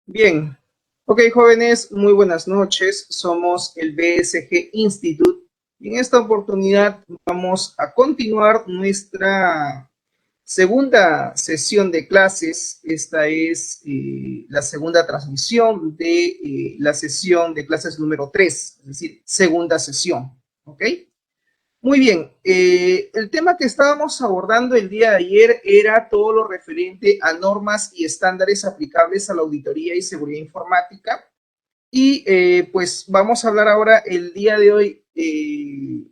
Bien, ok jóvenes, muy buenas noches. Somos el BSG Institute y en esta oportunidad vamos a continuar nuestra segunda sesión de clases. Esta es la segunda transmisión de la sesión de clases número 3, es decir, segunda sesión, ¿ok? Muy bien, el tema que estábamos abordando el día de ayer era todo lo referente a normas y estándares aplicables a la auditoría y seguridad informática. Y pues vamos a hablar ahora el día de hoy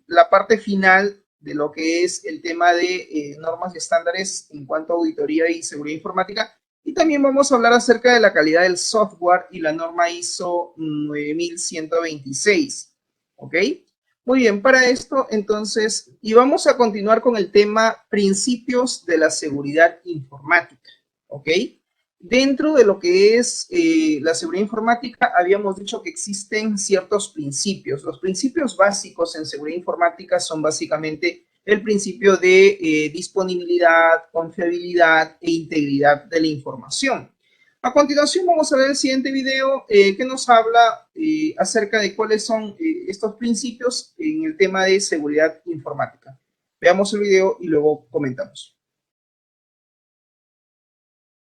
la parte final de lo que es el tema de normas y estándares en cuanto a auditoría y seguridad informática. Y también vamos a hablar acerca de la calidad del software y la norma ISO 9126. ¿Ok? Muy bien, para esto entonces, y vamos a continuar con el tema principios de la seguridad informática. ¿Ok? Dentro de lo que es la seguridad informática, habíamos dicho que existen ciertos principios. Los principios básicos en seguridad informática son básicamente el principio de disponibilidad, confiabilidad e integridad de la información. A continuación vamos a ver el siguiente video que nos habla acerca de cuáles son estos principios en el tema de seguridad informática. Veamos el video y luego comentamos.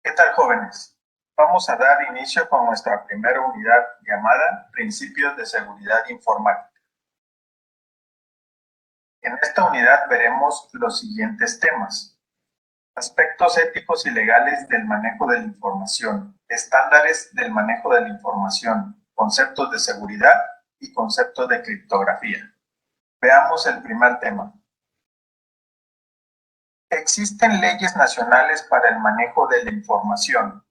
¿Qué tal, jóvenes? Vamos a dar inicio con nuestra primera unidad llamada Principios de Seguridad Informática. En esta unidad veremos los siguientes temas: aspectos éticos y legales del manejo de la información, estándares del manejo de la información, conceptos de seguridad y conceptos de criptografía. Veamos el primer tema. Existen leyes nacionales para el manejo de la información.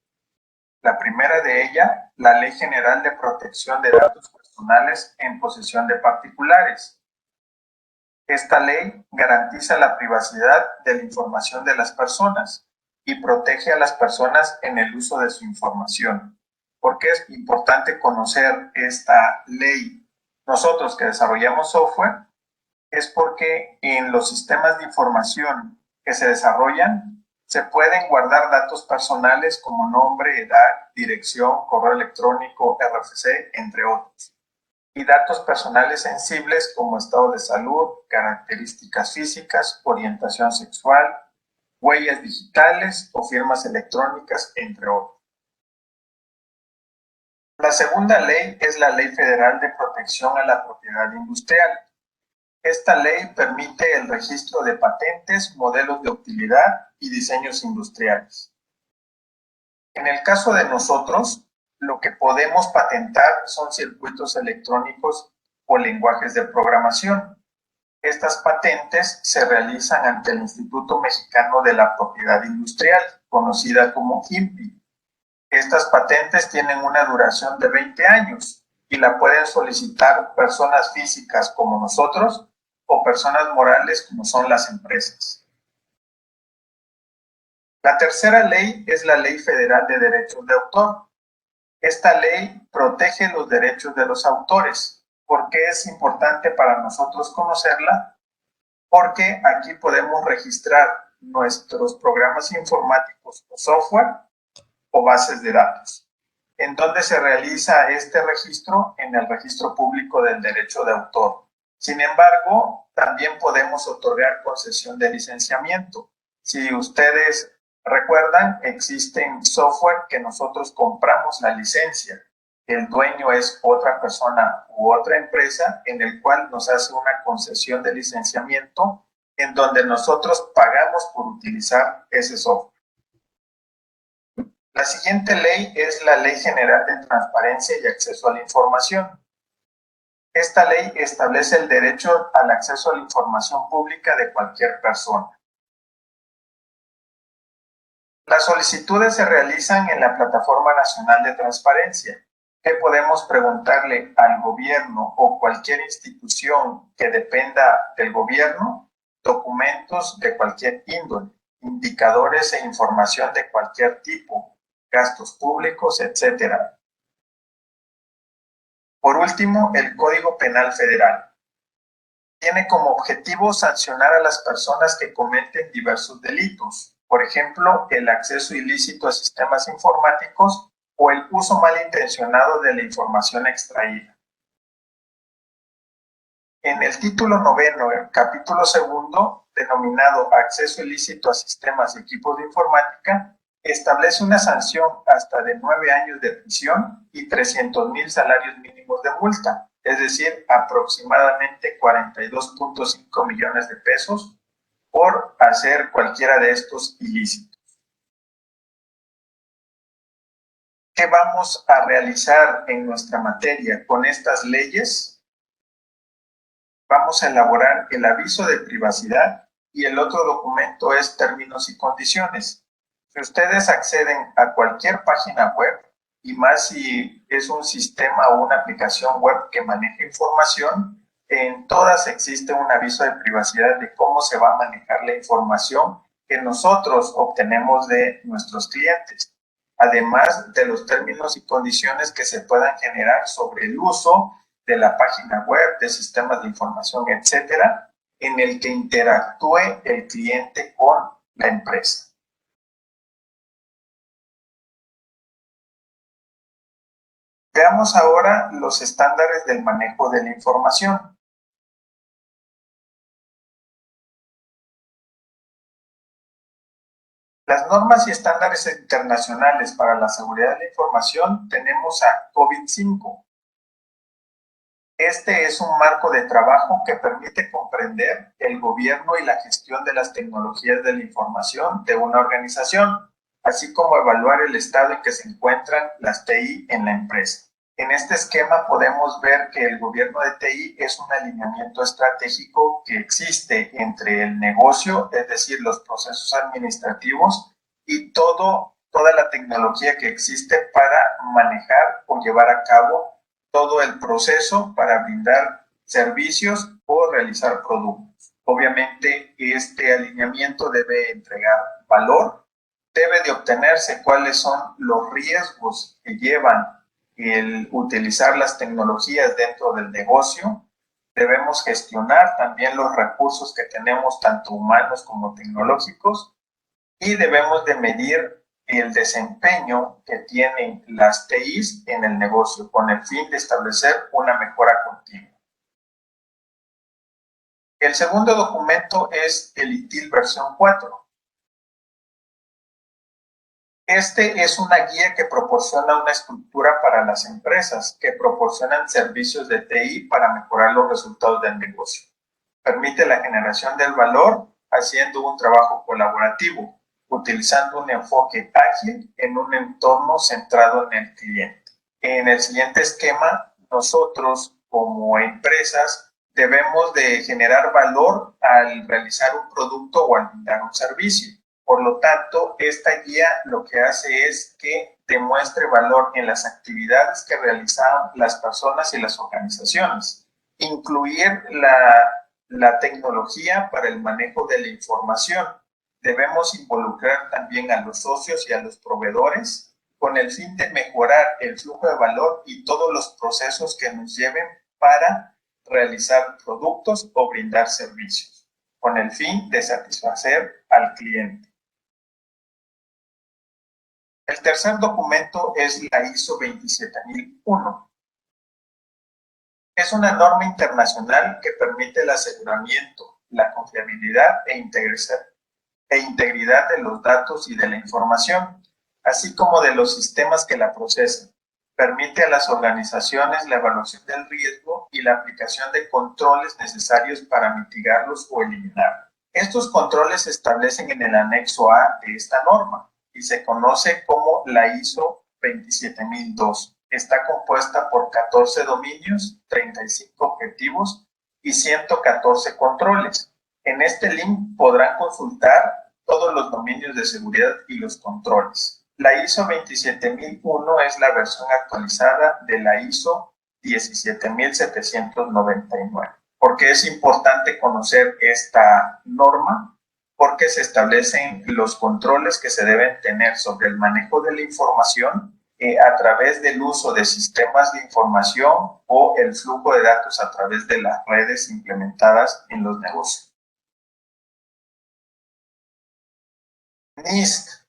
La primera de ellas, la Ley General de Protección de Datos Personales en posesión de particulares. Esta ley garantiza la privacidad de la información de las personas y protege a las personas en el uso de su información. ¿Por qué es importante conocer esta ley? Nosotros que desarrollamos software, es porque en los sistemas de información que se desarrollan, se pueden guardar datos personales como nombre, edad, dirección, correo electrónico, RFC, entre otros. Y datos personales sensibles como estado de salud, características físicas, orientación sexual, huellas digitales o firmas electrónicas, entre otros. La segunda ley es la Ley Federal de Protección a la Propiedad Industrial. Esta ley permite el registro de patentes, modelos de utilidad y diseños industriales. En el caso de nosotros, lo que podemos patentar son circuitos electrónicos o lenguajes de programación. Estas patentes se realizan ante el Instituto Mexicano de la Propiedad Industrial, conocida como INPI. Estas patentes tienen una duración de 20 años y la pueden solicitar personas físicas como nosotros o personas morales como son las empresas. La tercera ley es la Ley Federal de Derechos de Autor. Esta ley protege los derechos de los autores. ¿Por qué es importante para nosotros conocerla? Porque aquí podemos registrar nuestros programas informáticos o software o bases de datos. ¿En dónde se realiza este registro? En el registro público del derecho de autor. Sin embargo, también podemos otorgar concesión de licenciamiento. Si ustedes recuerdan, existen software que nosotros compramos la licencia. El dueño es otra persona u otra empresa en el cual nos hace una concesión de licenciamiento en donde nosotros pagamos por utilizar ese software. La siguiente ley es la Ley General de Transparencia y Acceso a la Información. Esta ley establece el derecho al acceso a la información pública de cualquier persona. Las solicitudes se realizan en la Plataforma Nacional de Transparencia. ¿Qué podemos preguntarle al gobierno o cualquier institución que dependa del gobierno? Documentos de cualquier índole, indicadores e información de cualquier tipo, gastos públicos, etc. Por último, el Código Penal Federal. Tiene como objetivo sancionar a las personas que cometen diversos delitos. Por ejemplo, el acceso ilícito a sistemas informáticos o el uso malintencionado de la información extraída. En el título 9, el capítulo 2, denominado Acceso ilícito a sistemas y equipos de informática, establece una sanción hasta de 9 años de prisión y 300,000 salarios mínimos de multa, es decir, aproximadamente 42.5 millones de pesos por hacer cualquiera de estos ilícitos. ¿Qué vamos a realizar en nuestra materia con estas leyes? Vamos a elaborar el aviso de privacidad y el otro documento es términos y condiciones. Si ustedes acceden a cualquier página web, y más si es un sistema o una aplicación web que maneja información, en todas existe un aviso de privacidad de cómo se va a manejar la información que nosotros obtenemos de nuestros clientes, además de los términos y condiciones que se puedan generar sobre el uso de la página web, de sistemas de información, etcétera, en el que interactúe el cliente con la empresa. Veamos ahora los estándares del manejo de la información. Las normas y estándares internacionales para la seguridad de la información tenemos a COVID-5. Este es un marco de trabajo que permite comprender el gobierno y la gestión de las tecnologías de la información de una organización, así como evaluar el estado en que se encuentran las TI en la empresa. En este esquema podemos ver que el gobierno de TI es un alineamiento estratégico que existe entre el negocio, es decir, los procesos administrativos y toda la tecnología que existe para manejar o llevar a cabo todo el proceso para brindar servicios o realizar productos. Obviamente, este alineamiento debe entregar valor, debe de obtenerse cuáles son los riesgos que llevan el utilizar las tecnologías dentro del negocio. Debemos gestionar también los recursos que tenemos, tanto humanos como tecnológicos, y debemos de medir el desempeño que tienen las TIs en el negocio con el fin de establecer una mejora continua. El segundo documento es el ITIL versión 4. Este es una guía que proporciona una estructura para las empresas que proporcionan servicios de TI para mejorar los resultados del negocio. Permite la generación del valor haciendo un trabajo colaborativo, utilizando un enfoque ágil en un entorno centrado en el cliente. En el siguiente esquema, nosotros como empresas debemos de generar valor al realizar un producto o al brindar un servicio. Por lo tanto, esta guía lo que hace es que demuestre valor en las actividades que realizan las personas y las organizaciones. Incluir la tecnología para el manejo de la información. Debemos involucrar también a los socios y a los proveedores con el fin de mejorar el flujo de valor y todos los procesos que nos lleven para realizar productos o brindar servicios, con el fin de satisfacer al cliente. El tercer documento es la ISO 27001. Es una norma internacional que permite el aseguramiento, la confiabilidad e integridad de los datos y de la información, así como de los sistemas que la procesan. Permite a las organizaciones la evaluación del riesgo y la aplicación de controles necesarios para mitigarlos o eliminarlos. Estos controles se establecen en el anexo A de esta norma y se conoce como la ISO 27002. Está compuesta por 14 dominios, 35 objetivos y 114 controles. En este link podrán consultar todos los dominios de seguridad y los controles. La ISO 27001 es la versión actualizada de la ISO 17799. ¿Por qué es importante conocer esta norma? Porque se establecen los controles que se deben tener sobre el manejo de la información a través del uso de sistemas de información o el flujo de datos a través de las redes implementadas en los negocios. NIST.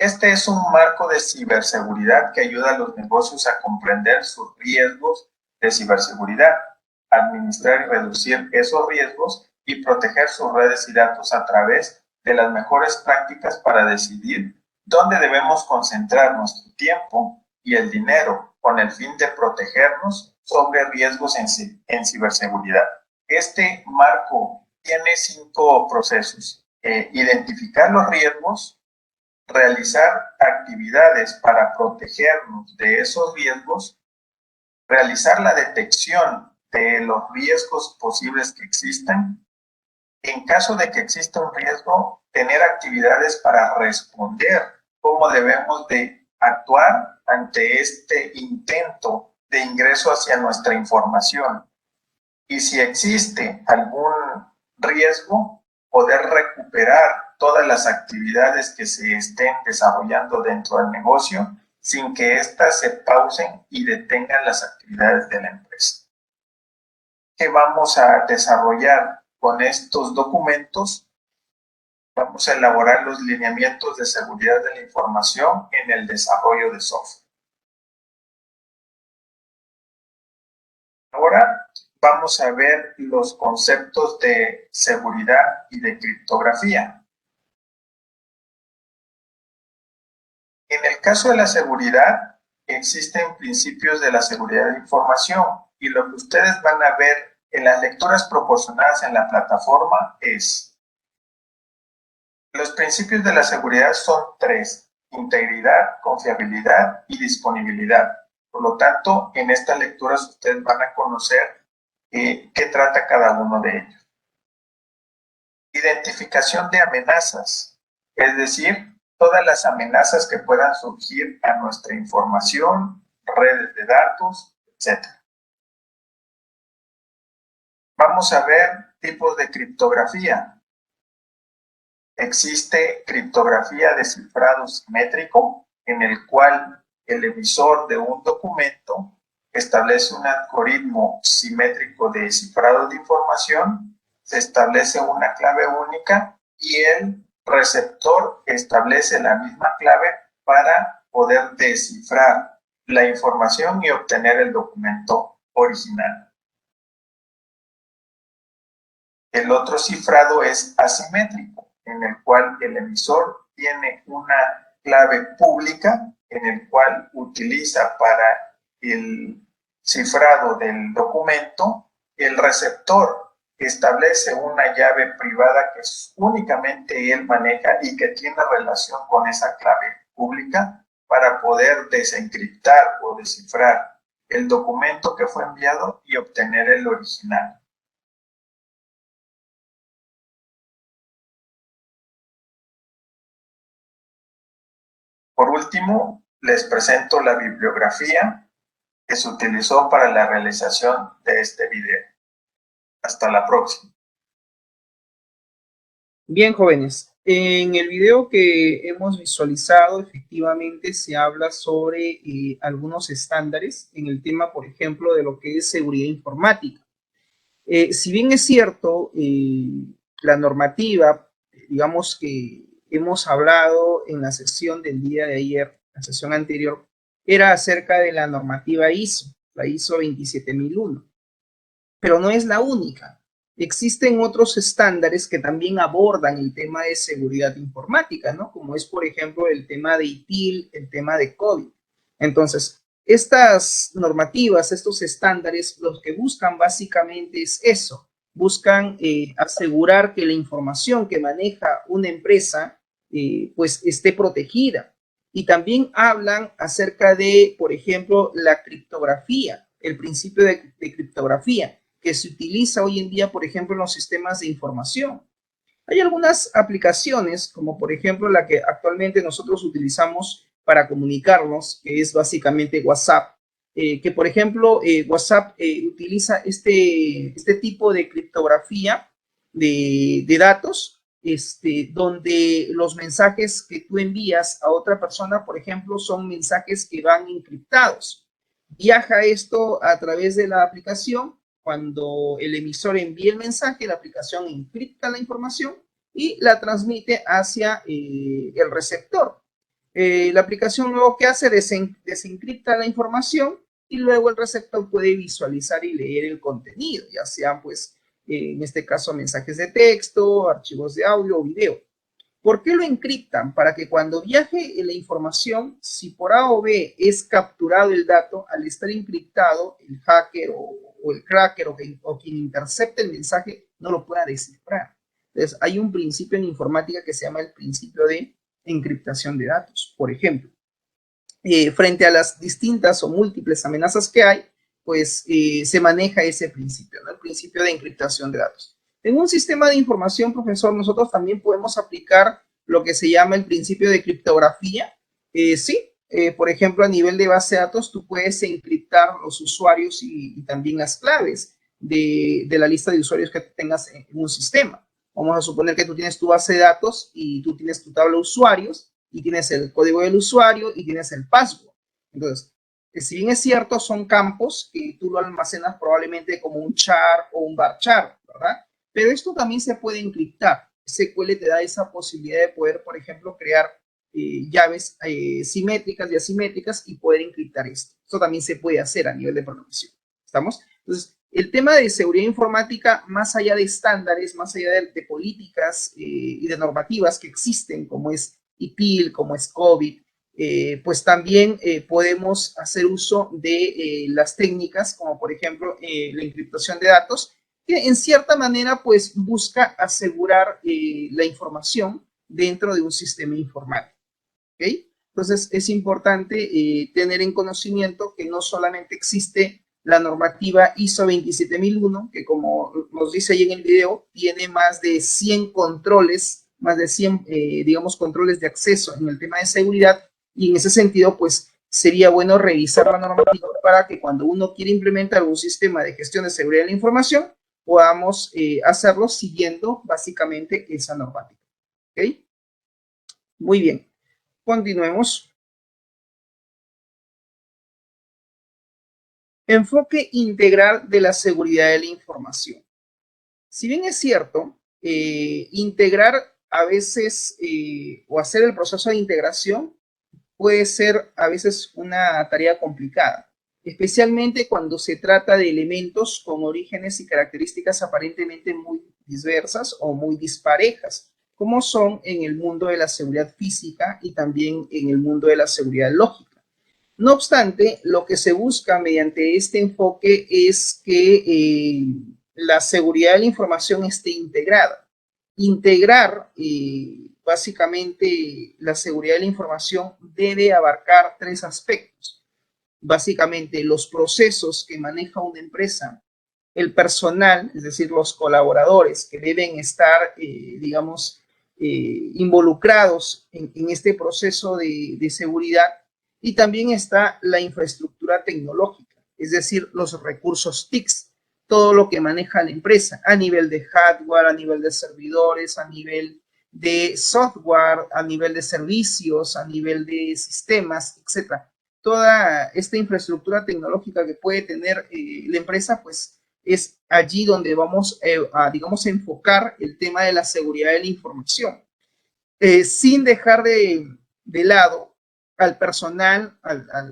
Este es un marco de ciberseguridad que ayuda a los negocios a comprender sus riesgos de ciberseguridad, administrar y reducir esos riesgos y proteger sus redes y datos a través de las mejores prácticas para decidir dónde debemos concentrar nuestro tiempo y el dinero con el fin de protegernos sobre riesgos en ciberseguridad. Este marco tiene 5 procesos. Identificar los riesgos, realizar actividades para protegernos de esos riesgos, realizar la detección de los riesgos posibles que existan. En caso de que exista un riesgo, tener actividades para responder cómo debemos de actuar ante este intento de ingreso hacia nuestra información. Y si existe algún riesgo, poder recuperar todas las actividades que se estén desarrollando dentro del negocio sin que éstas se pausen y detengan las actividades de la empresa. ¿Qué vamos a desarrollar con estos documentos? Vamos a elaborar los lineamientos de seguridad de la información en el desarrollo de software. Ahora vamos a ver los conceptos de seguridad y de criptografía. En el caso de la seguridad, existen principios de la seguridad de información y lo que ustedes van a ver en las lecturas proporcionadas en la plataforma es: los principios de la seguridad son 3: integridad, confiabilidad y disponibilidad. Por lo tanto, en estas lecturas ustedes van a conocer qué trata cada uno de ellos. Identificación de amenazas, es decir, todas las amenazas que puedan surgir a nuestra información, redes de datos, etc. Vamos a ver tipos de criptografía. Existe criptografía de cifrado simétrico, en el cual el emisor de un documento establece un algoritmo simétrico de cifrado de información, se establece una clave única y el receptor establece la misma clave para poder descifrar la información y obtener el documento original. El otro cifrado es asimétrico, en el cual el emisor tiene una clave pública en el cual utiliza para el cifrado del documento. El receptor establece una llave privada que únicamente él maneja y que tiene relación con esa clave pública para poder desencriptar o descifrar el documento que fue enviado y obtener el original. Por último, les presento la bibliografía que se utilizó para la realización de este video. Hasta la próxima. Bien, jóvenes, en el video que hemos visualizado, efectivamente se habla sobre algunos estándares en el tema, por ejemplo, de lo que es seguridad informática. Si bien es cierto, la normativa, digamos que hemos hablado en la sesión del día de ayer, la sesión anterior, era acerca de la normativa ISO, la ISO 27001, pero no es la única. Existen otros estándares que también abordan el tema de seguridad informática, ¿no? Como es, por ejemplo, el tema de ITIL, el tema de COVID. Entonces, estas normativas, estos estándares, los que buscan básicamente es eso. Buscan asegurar que la información que maneja una empresa pues esté protegida. Y también hablan acerca de, por ejemplo, la criptografía, el principio de criptografía que se utiliza hoy en día, por ejemplo, en los sistemas de información. Hay algunas aplicaciones, como por ejemplo la que actualmente nosotros utilizamos para comunicarnos, que es básicamente WhatsApp, que por ejemplo WhatsApp utiliza este tipo de criptografía de datos, donde los mensajes que tú envías a otra persona, por ejemplo, son mensajes que van encriptados. Viaja esto a través de la aplicación. Cuando el emisor envía el mensaje, la aplicación encripta la información y la transmite hacia el receptor. La aplicación luego que hace desencripta la información y luego el receptor puede visualizar y leer el contenido, ya sean pues en este caso mensajes de texto, archivos de audio o video. ¿Por qué lo encriptan? Para que cuando viaje la información, si por A o B es capturado el dato, al estar encriptado, el hacker o el cracker o quien intercepte el mensaje no lo pueda descifrar. Entonces, hay un principio en informática que se llama el principio de encriptación de datos. Por ejemplo, frente a las distintas o múltiples amenazas que hay, pues se maneja ese principio, ¿no? El principio de encriptación de datos. En un sistema de información, profesor, nosotros también podemos aplicar lo que se llama el principio de criptografía. Sí, por ejemplo, a nivel de base de datos, tú puedes encriptar los usuarios y también las claves de la lista de usuarios que tengas en un sistema. Vamos a suponer que tú tienes tu base de datos y tú tienes tu tabla de usuarios y tienes el código del usuario y tienes el password. Entonces, si bien es cierto, son campos que tú lo almacenas probablemente como un char o un varchar, ¿verdad? Pero esto también se puede encriptar. SQL te da esa posibilidad de poder, por ejemplo, crear llaves simétricas y asimétricas y poder encriptar esto. Esto también se puede hacer a nivel de programación. ¿Estamos? Entonces, el tema de seguridad informática, más allá de estándares, más allá de políticas y de normativas que existen, como es ITIL, como es COVID, pues también podemos hacer uso de las técnicas, como por ejemplo la encriptación de datos, que en cierta manera pues busca asegurar la información dentro de un sistema informático. ¿Okay? Entonces es importante tener en conocimiento que no solamente existe la normativa ISO 27001, que como nos dice ahí en el video, tiene más de 100 controles, más de 100, digamos, controles de acceso en el tema de seguridad, y en ese sentido, pues, sería bueno revisar la normativa para que cuando uno quiere implementar un sistema de gestión de seguridad de la información, podamos hacerlo siguiendo básicamente esa normativa. ¿Ok? Muy bien. Continuemos. Enfoque integral de la seguridad de la información. Si bien es cierto, integrar a veces o hacer el proceso de integración puede ser a veces una tarea complicada, especialmente cuando se trata de elementos con orígenes y características aparentemente muy diversas o muy disparejas, como son en el mundo de la seguridad física y también en el mundo de la seguridad lógica. No obstante, lo que se busca mediante este enfoque es que la seguridad de la información esté integrada. Integrar básicamente la seguridad de la información debe abarcar tres aspectos. Básicamente los procesos que maneja una empresa, el personal, es decir, los colaboradores que deben estar, digamos, involucrados en este proceso de seguridad, y también está la infraestructura tecnológica, es decir, los recursos TICs, todo lo que maneja la empresa a nivel de hardware, a nivel de servidores, a nivel de software, a nivel de servicios, a nivel de sistemas, etcétera. Toda esta infraestructura tecnológica que puede tener la empresa, pues es allí donde vamos a, digamos, enfocar el tema de la seguridad de la información, sin dejar de lado al personal,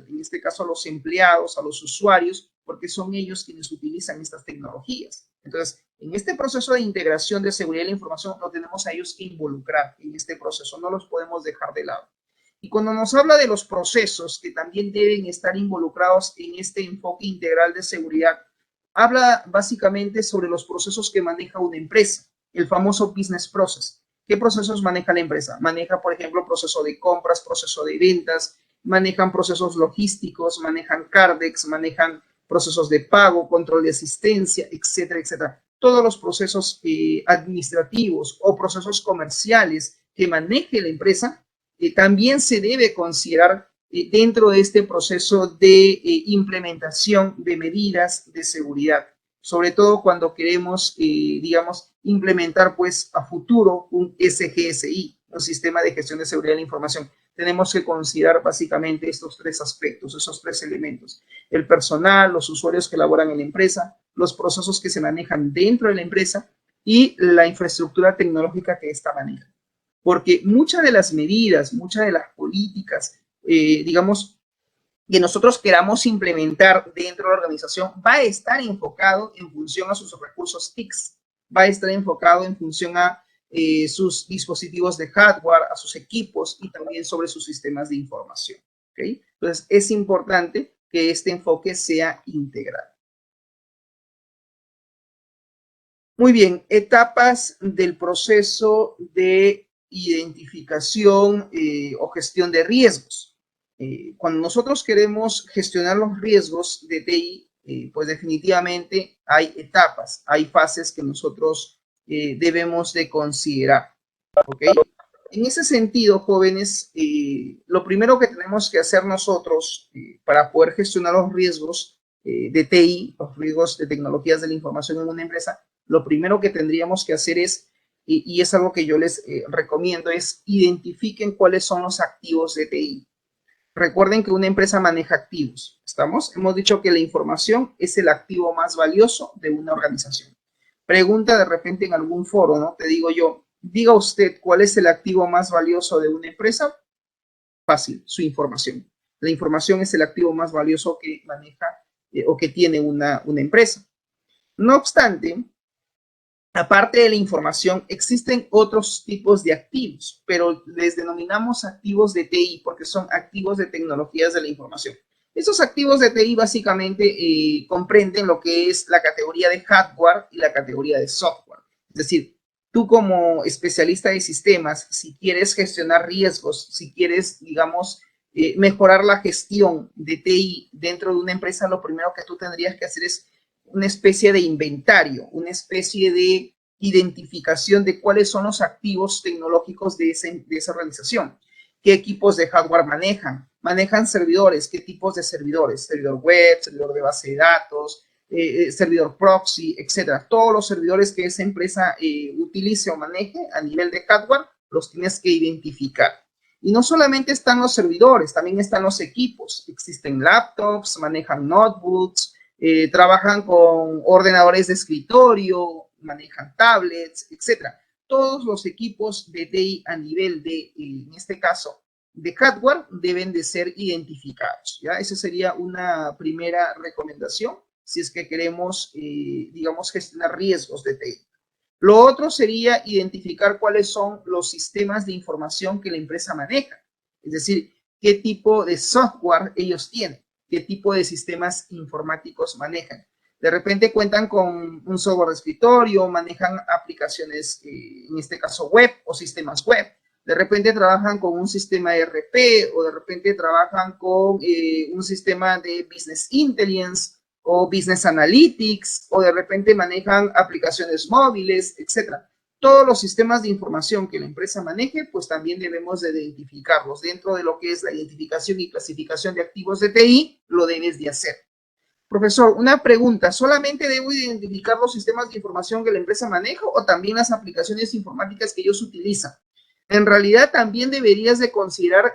en este caso a los empleados, a los usuarios, porque son ellos quienes utilizan estas tecnologías. Entonces, en este proceso de integración de seguridad de la información, lo tenemos a ellos que involucrar en este proceso, no los podemos dejar de lado. Y cuando nos habla de los procesos que también deben estar involucrados en este enfoque integral de seguridad, habla básicamente sobre los procesos que maneja una empresa, el famoso business process. ¿Qué procesos maneja la empresa? Maneja, por ejemplo, proceso de compras, proceso de ventas, manejan procesos logísticos, manejan Cardex, manejan procesos de pago, control de asistencia, etcétera, etcétera. Todos los procesos administrativos o procesos comerciales que maneje la empresa también se debe considerar dentro de este proceso de implementación de medidas de seguridad, sobre todo cuando queremos, digamos, implementar pues a futuro un SGSI, un sistema de gestión de seguridad de la información. Tenemos que considerar básicamente estos tres aspectos, esos tres elementos: el personal, los usuarios que laboran en la empresa, los procesos que se manejan dentro de la empresa y la infraestructura tecnológica que ésta maneja. porque muchas de las medidas, muchas de las políticas, digamos, que nosotros queramos implementar dentro de la organización va a estar enfocado en función a sus recursos TICs, va a estar enfocado en función a sus dispositivos de hardware, a sus equipos y también sobre sus sistemas de información. ¿Okay? Entonces, es importante que este enfoque sea integral. Muy bien, etapas del proceso de identificación o gestión de riesgos. Cuando nosotros queremos gestionar los riesgos de TI, pues definitivamente hay etapas, hay fases que nosotros debemos de considerar. ¿Okay? En ese sentido, jóvenes, lo primero que tenemos que hacer nosotros para poder gestionar los riesgos de TI, los riesgos de tecnologías de la información en una empresa, lo primero que tendríamos que hacer es, y es algo que yo les recomiendo, es identifiquen cuáles son los activos de TI. Recuerden que una empresa maneja activos, ¿estamos? Hemos dicho que la información es el activo más valioso de una organización. Pregunta de repente en algún foro, ¿no? Te digo yo, diga usted cuál es el activo más valioso de una empresa. Fácil, su información. La información es el activo más valioso que maneja o que tiene una empresa. No obstante, aparte de la información, existen otros tipos de activos, pero les denominamos activos de TI porque son activos de tecnologías de la información. Estos activos de TI básicamente comprenden lo que es la categoría de hardware y la categoría de software. Es decir, tú como especialista de sistemas, si quieres gestionar riesgos, si quieres, digamos, mejorar la gestión de TI dentro de una empresa, lo primero que tú tendrías que hacer es una especie de inventario, una especie de identificación de cuáles son los activos tecnológicos de esa organización. ¿Qué equipos de hardware manejan? ¿Manejan servidores? ¿Qué tipos de servidores? Servidor web, servidor de base de datos, servidor proxy, etcétera. Todos los servidores que esa empresa utilice o maneje a nivel de hardware, los tienes que identificar. Y no solamente están los servidores, también están los equipos. Existen laptops, manejan notebooks, trabajan con ordenadores de escritorio, manejan tablets, etcétera. Todos los equipos de TI a nivel de, en este caso, de hardware deben de ser identificados. ¿Ya? Esa sería una primera recomendación si es que queremos, digamos, gestionar riesgos de TI. Lo otro sería identificar cuáles son los sistemas de información que la empresa maneja. Es decir, qué tipo de software ellos tienen, qué tipo de sistemas informáticos manejan. De repente cuentan con un software de escritorio, manejan aplicaciones, en este caso web o sistemas web. De repente trabajan con un sistema ERP o de repente trabajan con un sistema de Business Intelligence o Business Analytics, o de repente manejan aplicaciones móviles, etcétera. Todos los sistemas de información que la empresa maneje, pues también debemos de identificarlos. Dentro de lo que es la identificación y clasificación de activos de TI, lo debes de hacer. Profesor, una pregunta, ¿solamente debo identificar los sistemas de información que la empresa maneja o también las aplicaciones informáticas que ellos utilizan? En realidad también deberías de considerar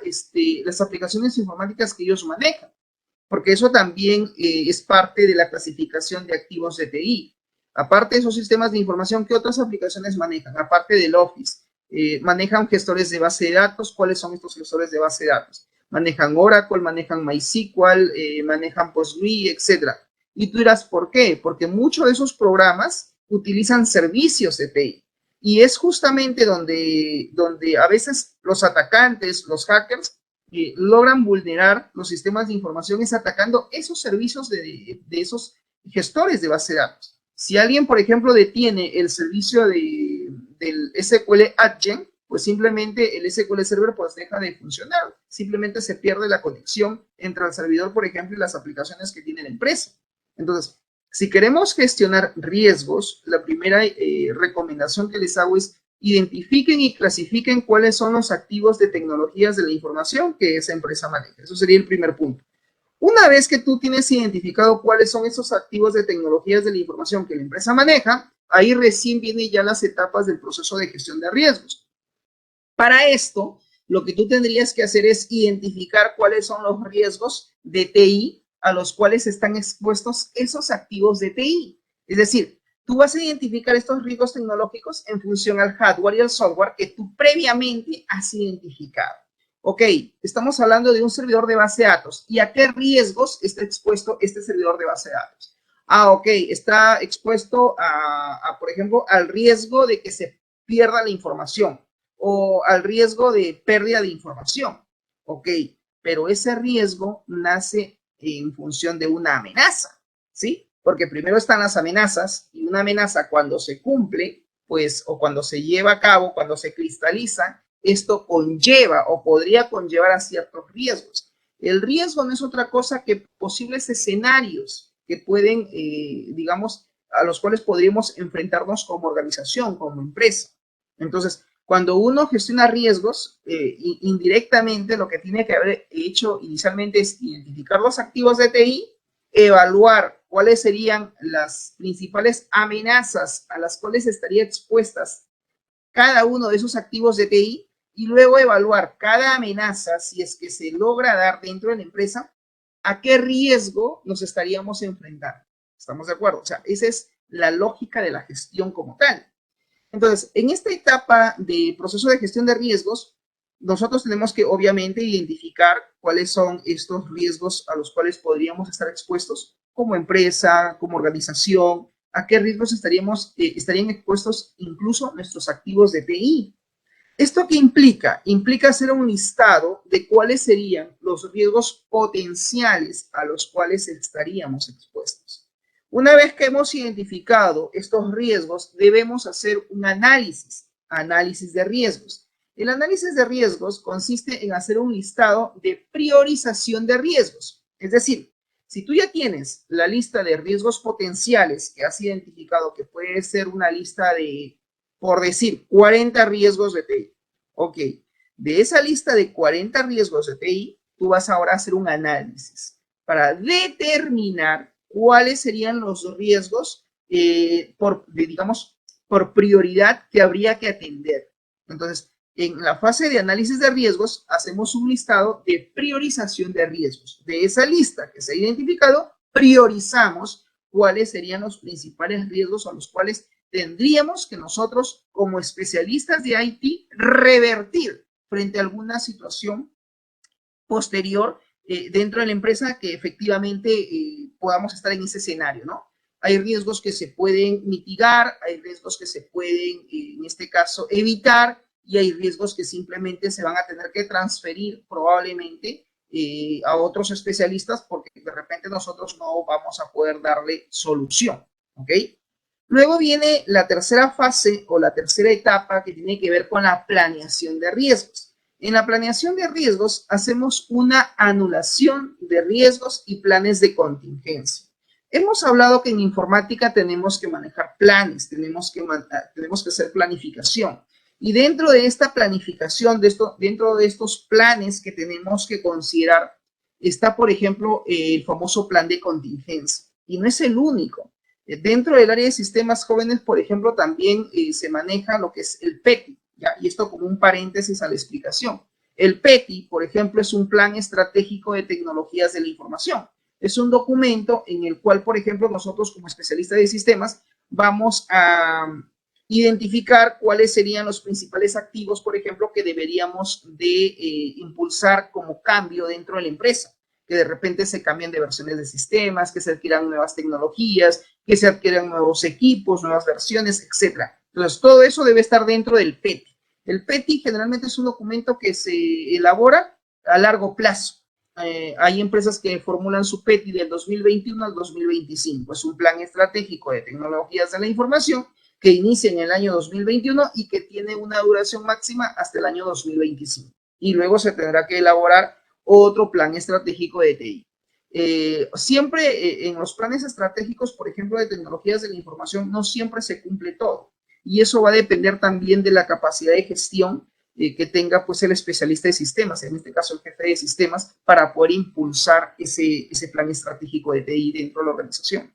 las aplicaciones informáticas que ellos manejan, porque eso también es parte de la clasificación de activos de TI. Aparte de esos sistemas de información, ¿qué otras aplicaciones manejan? Aparte del Office, manejan gestores de base de datos. ¿Cuáles son estos gestores de base de datos? Manejan Oracle, manejan MySQL, manejan PostgreSQL, etc. Y tú dirás, ¿por qué? Porque muchos de esos programas utilizan servicios de TI. Y es justamente donde a veces los atacantes, los hackers, logran vulnerar los sistemas de información es atacando esos servicios de esos gestores de base de datos. Si alguien, por ejemplo, detiene el servicio del SQL Adyen, pues simplemente el SQL Server pues deja de funcionar. Simplemente se pierde la conexión entre el servidor, por ejemplo, y las aplicaciones que tiene la empresa. Entonces, si queremos gestionar riesgos, la primera recomendación que les hago es identifiquen y clasifiquen cuáles son los activos de tecnologías de la información que esa empresa maneja. Eso sería el primer punto. Una vez que tú tienes identificado cuáles son esos activos de tecnologías de la información que la empresa maneja, ahí recién vienen ya las etapas del proceso de gestión de riesgos. Para esto, lo que tú tendrías que hacer es identificar cuáles son los riesgos de TI a los cuales están expuestos esos activos de TI. Es decir, tú vas a identificar estos riesgos tecnológicos en función al hardware y al software que tú previamente has identificado. Ok, estamos hablando de un servidor de base de datos. ¿Y a qué riesgos está expuesto este servidor de base de datos? Ah, ok, está expuesto por ejemplo, al riesgo de que se pierda la información o al riesgo de pérdida de información. Ok, pero ese riesgo nace en función de una amenaza, ¿sí? Porque primero están las amenazas y una amenaza cuando se cumple, pues, o cuando se lleva a cabo, cuando se cristaliza, esto conlleva o podría conllevar a ciertos riesgos. El riesgo no es otra cosa que posibles escenarios que pueden, digamos, a los cuales podríamos enfrentarnos como organización, como empresa. Entonces, cuando uno gestiona riesgos, indirectamente lo que tiene que haber hecho inicialmente es identificar los activos de TI, evaluar cuáles serían las principales amenazas a las cuales estaría expuestas cada uno de esos activos de TI y luego evaluar cada amenaza, si es que se logra dar dentro de la empresa, a qué riesgo nos estaríamos enfrentando. ¿Estamos de acuerdo? O sea, esa es la lógica de la gestión como tal. Entonces, en esta etapa de proceso de gestión de riesgos, nosotros tenemos que obviamente identificar cuáles son estos riesgos a los cuales podríamos estar expuestos como empresa, como organización, a qué riesgos estarían expuestos incluso nuestros activos de TI. ¿Esto qué implica? Implica hacer un listado de cuáles serían los riesgos potenciales a los cuales estaríamos expuestos. Una vez que hemos identificado estos riesgos, debemos hacer un análisis de riesgos. El análisis de riesgos consiste en hacer un listado de priorización de riesgos. Es decir, si tú ya tienes la lista de riesgos potenciales que has identificado, que puede ser una lista de, por decir, 40 riesgos de TI. Ok, de esa lista de 40 riesgos de TI, tú vas ahora a hacer un análisis para determinar cuáles serían los riesgos por prioridad que habría que atender. Entonces, en la fase de análisis de riesgos, hacemos un listado de priorización de riesgos. De esa lista que se ha identificado, priorizamos cuáles serían los principales riesgos a los cuales tendríamos que nosotros, como especialistas de IT, revertir frente a alguna situación posterior dentro de la empresa que efectivamente podamos estar en ese escenario, ¿no? Hay riesgos que se pueden mitigar, hay riesgos que se pueden, en este caso, evitar, y hay riesgos que simplemente se van a tener que transferir probablemente a otros especialistas porque de repente nosotros no vamos a poder darle solución, ¿ok? Luego viene la tercera fase o la tercera etapa que tiene que ver con la planeación de riesgos. En la planeación de riesgos hacemos una anulación de riesgos y planes de contingencia. Hemos hablado que en informática tenemos que manejar planes, tenemos que hacer planificación. Y dentro de esta planificación, dentro de estos planes que tenemos que considerar, está, por ejemplo, el famoso plan de contingencia. Y no es el único. Dentro del área de sistemas jóvenes, por ejemplo, también se maneja lo que es el PETI, ¿ya? Y esto como un paréntesis a la explicación. El PETI, por ejemplo, es un plan estratégico de tecnologías de la información. Es un documento en el cual, por ejemplo, nosotros como especialistas de sistemas vamos a identificar cuáles serían los principales activos, por ejemplo, que deberíamos de impulsar como cambio dentro de la empresa, que de repente se cambian de versiones de sistemas, que se adquieran nuevas tecnologías, que se adquieran nuevos equipos, nuevas versiones, etc. Entonces, todo eso debe estar dentro del PETI. El PETI generalmente es un documento que se elabora a largo plazo. Hay empresas que formulan su PETI del 2021 al 2025. Es un plan estratégico de tecnologías de la información que inicia en el año 2021 y que tiene una duración máxima hasta el año 2025. Y luego se tendrá que elaborar otro plan estratégico de TI. Siempre en los planes estratégicos, por ejemplo, de tecnologías de la información, no siempre se cumple todo. Y eso va a depender también de la capacidad de gestión que tenga pues el especialista de sistemas, en este caso el jefe de sistemas, para poder impulsar ese plan estratégico de TI dentro de la organización.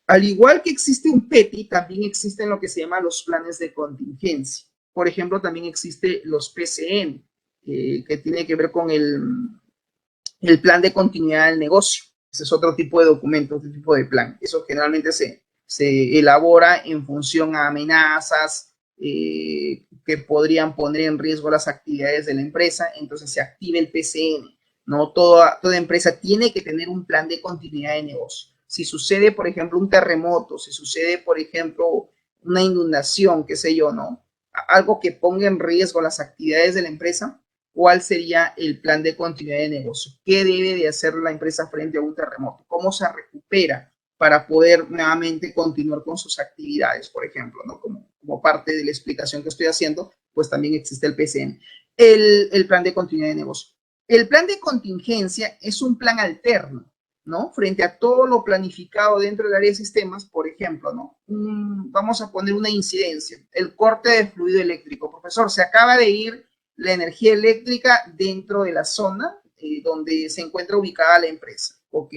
Al igual que existe un PETI, también existen lo que se llama los planes de contingencia. Por ejemplo, también existen los PCN, que tiene que ver con el plan de continuidad del negocio. Ese es otro tipo de documento, otro tipo de plan. Eso generalmente se se elabora en función a amenazas que podrían poner en riesgo las actividades de la empresa, entonces se activa el PCN, ¿no? Toda empresa tiene que tener un plan de continuidad de negocio. Si sucede, por ejemplo, un terremoto, si sucede, por ejemplo, una inundación, qué sé yo, ¿no? Algo que ponga en riesgo las actividades de la empresa, ¿cuál sería el plan de continuidad de negocio? ¿Qué debe de hacer la empresa frente a un terremoto? ¿Cómo se recupera para poder nuevamente continuar con sus actividades, por ejemplo, ¿no? Como parte de la explicación que estoy haciendo, pues también existe el PCN. El plan de continuidad de negocio. El plan de contingencia es un plan alterno, ¿no? Frente a todo lo planificado dentro del área de sistemas, por ejemplo, ¿no? Vamos a poner una incidencia, el corte de fluido eléctrico. Profesor, se acaba de ir la energía eléctrica dentro de la zona donde se encuentra ubicada la empresa, ¿ok?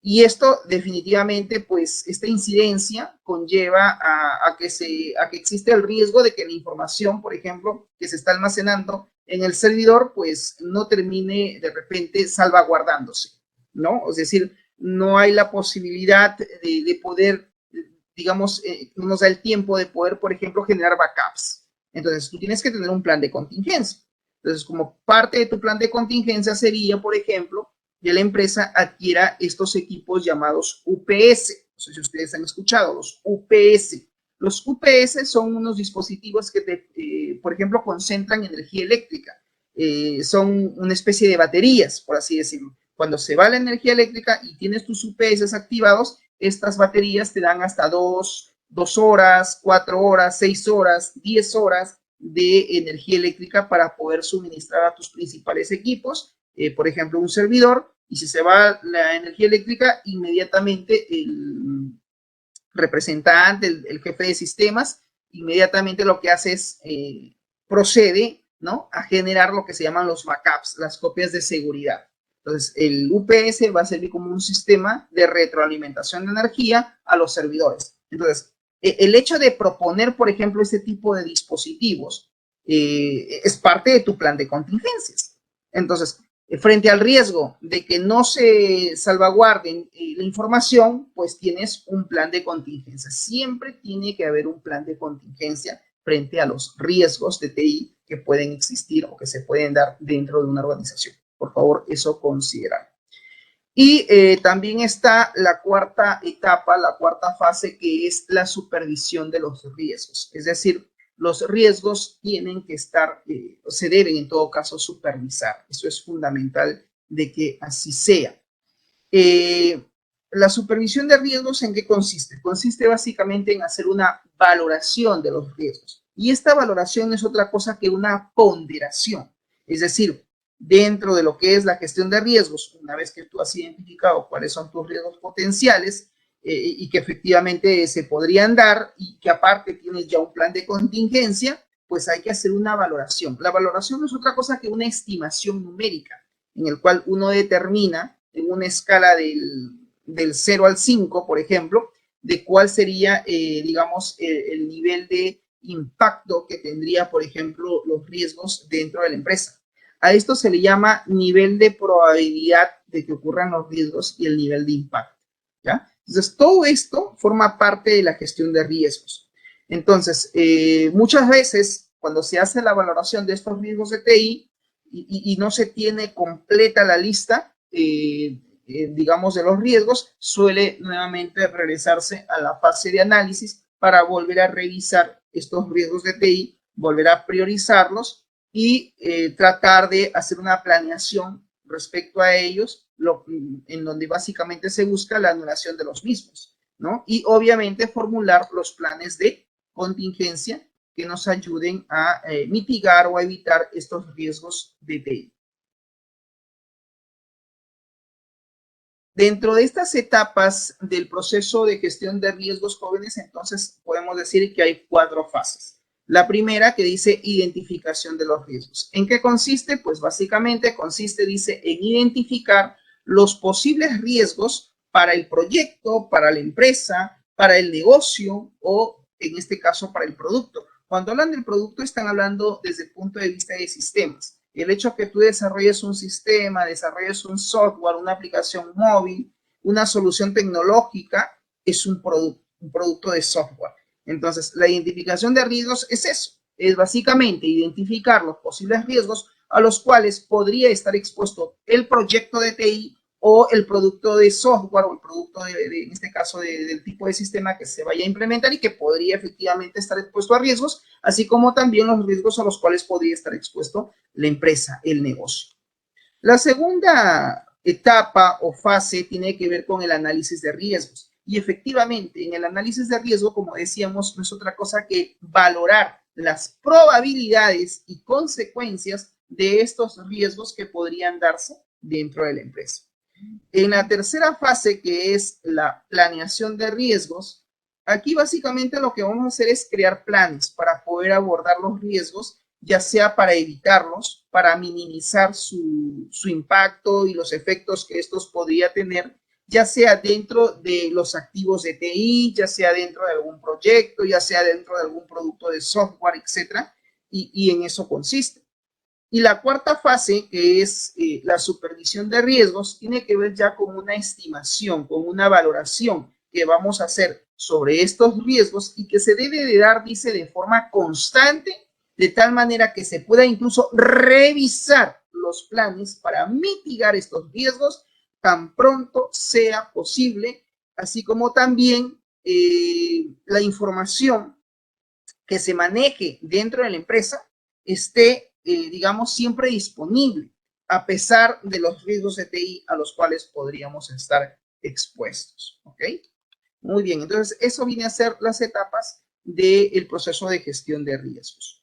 Y esto definitivamente, pues, esta incidencia conlleva a que existe el riesgo de que la información, por ejemplo, que se está almacenando en el servidor, pues, no termine de repente salvaguardándose, ¿no? Es decir, no hay la posibilidad de poder, digamos, no nos da el tiempo de poder, por ejemplo, generar backups. Entonces, tú tienes que tener un plan de contingencia. Entonces, como parte de tu plan de contingencia sería, por ejemplo, que la empresa adquiera estos equipos llamados UPS. No sé si ustedes han escuchado, los UPS. Los UPS son unos dispositivos que, por ejemplo, concentran energía eléctrica. Son una especie de baterías, por así decirlo. Cuando se va la energía eléctrica y tienes tus UPS activados, estas baterías te dan hasta 2 horas, 4 horas, 6 horas, 10 horas de energía eléctrica para poder suministrar a tus principales equipos, por ejemplo, un servidor, y si se va la energía eléctrica, inmediatamente el representante, el jefe de sistemas, inmediatamente lo que hace es procede, ¿no?, a generar lo que se llaman los backups, las copias de seguridad. Entonces, el UPS va a servir como un sistema de retroalimentación de energía a los servidores. Entonces, el hecho de proponer, por ejemplo, este tipo de dispositivos es parte de tu plan de contingencias. Entonces, frente al riesgo de que no se salvaguarden la información, pues tienes un plan de contingencia. Siempre tiene que haber un plan de contingencia frente a los riesgos de TI que pueden existir o que se pueden dar dentro de una organización. Por favor, eso considerar. Y también está la cuarta etapa, la cuarta fase, que es la supervisión de los riesgos. Es decir, los riesgos tienen que estar, se deben en todo caso supervisar. Eso es fundamental de que así sea. La supervisión de riesgos, ¿en qué consiste? Consiste básicamente en hacer una valoración de los riesgos. Y esta valoración es otra cosa que una ponderación. Es decir, dentro de lo que es la gestión de riesgos, una vez que tú has identificado cuáles son tus riesgos potenciales y que efectivamente se podrían dar y que aparte tienes ya un plan de contingencia, pues hay que hacer una valoración. La valoración no es otra cosa que una estimación numérica en el cual uno determina en una escala del 0 al 5, por ejemplo, de cuál sería, digamos, el nivel de impacto que tendría, por ejemplo, los riesgos dentro de la empresa. A esto se le llama nivel de probabilidad de que ocurran los riesgos y el nivel de impacto, ¿ya? Entonces, todo esto forma parte de la gestión de riesgos. Entonces, muchas veces, cuando se hace la valoración de estos riesgos de TI y no se tiene completa la lista, digamos, de los riesgos, suele nuevamente regresarse a la fase de análisis para volver a revisar estos riesgos de TI, volver a priorizarlos y tratar de hacer una planeación respecto a ellos, en donde básicamente se busca la anulación de los mismos, ¿no? Y obviamente formular los planes de contingencia que nos ayuden a mitigar o a evitar estos riesgos de TI. Dentro de estas etapas del proceso de gestión de riesgos jóvenes, entonces podemos decir que hay 4 fases. La primera, que dice identificación de los riesgos. ¿En qué consiste? Pues básicamente consiste, dice, en identificar los posibles riesgos para el proyecto, para la empresa, para el negocio o, en este caso, para el producto. Cuando hablan del producto, están hablando desde el punto de vista de sistemas. El hecho que tú desarrolles un sistema, desarrolles un software, una aplicación móvil, una solución tecnológica, es un producto. un producto de software. Entonces, la identificación de riesgos es eso, es básicamente identificar los posibles riesgos a los cuales podría estar expuesto el proyecto de TI o el producto de software o el producto, en este caso, del tipo de sistema que se vaya a implementar y que podría efectivamente estar expuesto a riesgos, así como también los riesgos a los cuales podría estar expuesto la empresa, el negocio. La segunda etapa o fase tiene que ver con el análisis de riesgos. Y efectivamente, en el análisis de riesgo, como decíamos, no es otra cosa que valorar las probabilidades y consecuencias de estos riesgos que podrían darse dentro de la empresa. En la tercera fase, que es la planeación de riesgos, aquí básicamente lo que vamos a hacer es crear planes para poder abordar los riesgos, ya sea para evitarlos, para minimizar su impacto y los efectos que estos podría tener, ya sea dentro de los activos de TI, ya sea dentro de algún proyecto, ya sea dentro de algún producto de software, etcétera, y en eso consiste. Y la cuarta fase, que es la supervisión de riesgos, tiene que ver ya con una estimación, con una valoración que vamos a hacer sobre estos riesgos y que se debe de dar, dice, de forma constante, de tal manera que se pueda incluso revisar los planes para mitigar estos riesgos tan pronto sea posible, así como también la información que se maneje dentro de la empresa esté, digamos, siempre disponible, a pesar de los riesgos de TI a los cuales podríamos estar expuestos. ¿Ok? Muy bien, entonces eso viene a ser las etapas del proceso de gestión de riesgos.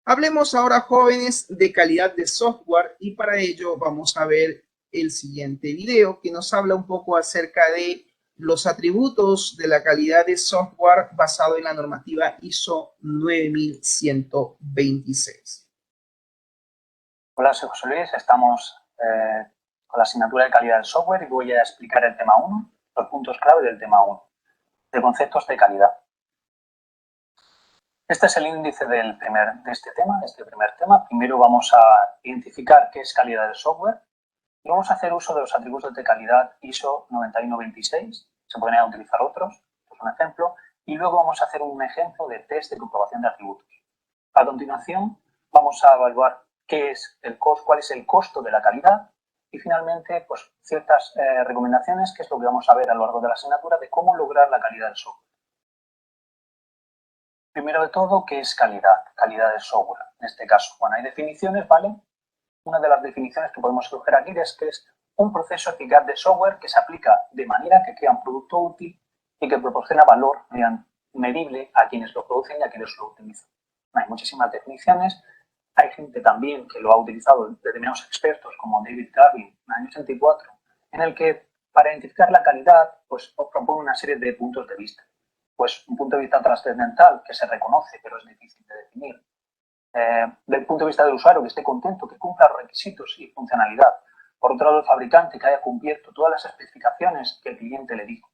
Hablemos ahora, jóvenes, de calidad de software y para ello vamos a ver el siguiente video que nos habla un poco acerca de los atributos de la calidad de software basado en la normativa ISO 9126. Hola, soy José Luis. Estamos con la asignatura de calidad del software y voy a explicar el tema 1, los puntos clave del tema 1, de conceptos de calidad. Este es el índice de este primer tema. Primero vamos a identificar qué es calidad del software y vamos a hacer uso de los atributos de calidad ISO 9126. Se pueden utilizar otros, esto es un ejemplo, y luego vamos a hacer un ejemplo de test de comprobación de atributos. A continuación, vamos a evaluar cuál es el costo de la calidad y finalmente pues, ciertas recomendaciones, que es lo que vamos a ver a lo largo de la asignatura, de cómo lograr la calidad del software. Primero de todo, ¿qué es calidad? Calidad del software. En este caso, bueno, hay definiciones, ¿vale? Una de las definiciones que podemos escoger aquí es que es un proceso eficaz de software que se aplica de manera que crea un producto útil y que proporciona valor medible a quienes lo producen y a quienes lo utilizan. Hay muchísimas definiciones. Hay gente también que lo ha utilizado, determinados expertos como David Garvin en el año 84, en el que para identificar la calidad pues, propone una serie de puntos de vista. Pues un punto de vista trascendental que se reconoce pero es difícil de definir. Del punto de vista del usuario, que esté contento, que cumpla los requisitos y funcionalidad. Por otro lado, el fabricante, que haya cubierto todas las especificaciones que el cliente le dijo.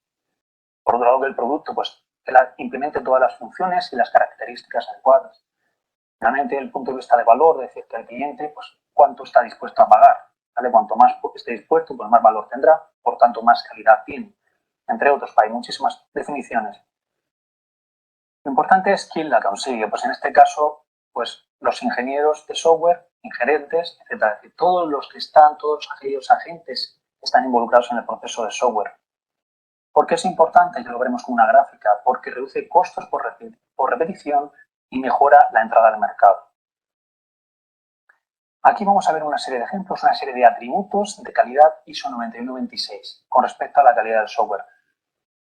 Por otro lado, del producto, pues que implemente todas las funciones y las características adecuadas. Finalmente, el punto de vista de valor, es decir, que el cliente, pues, cuánto está dispuesto a pagar. ¿Vale? Cuanto más esté dispuesto, pues más valor tendrá, por tanto, más calidad tiene. Entre otros, hay muchísimas definiciones. Lo importante es quién la consigue. Pues en este caso, pues los ingenieros de software, gerentes, etcétera. Es decir, todos aquellos agentes que están involucrados en el proceso de software. ¿Por qué es importante? Ya lo veremos con una gráfica. Porque reduce costos por repetición y mejora la entrada al mercado. Aquí vamos a ver una serie de ejemplos, una serie de atributos de calidad ISO 9126 con respecto a la calidad del software.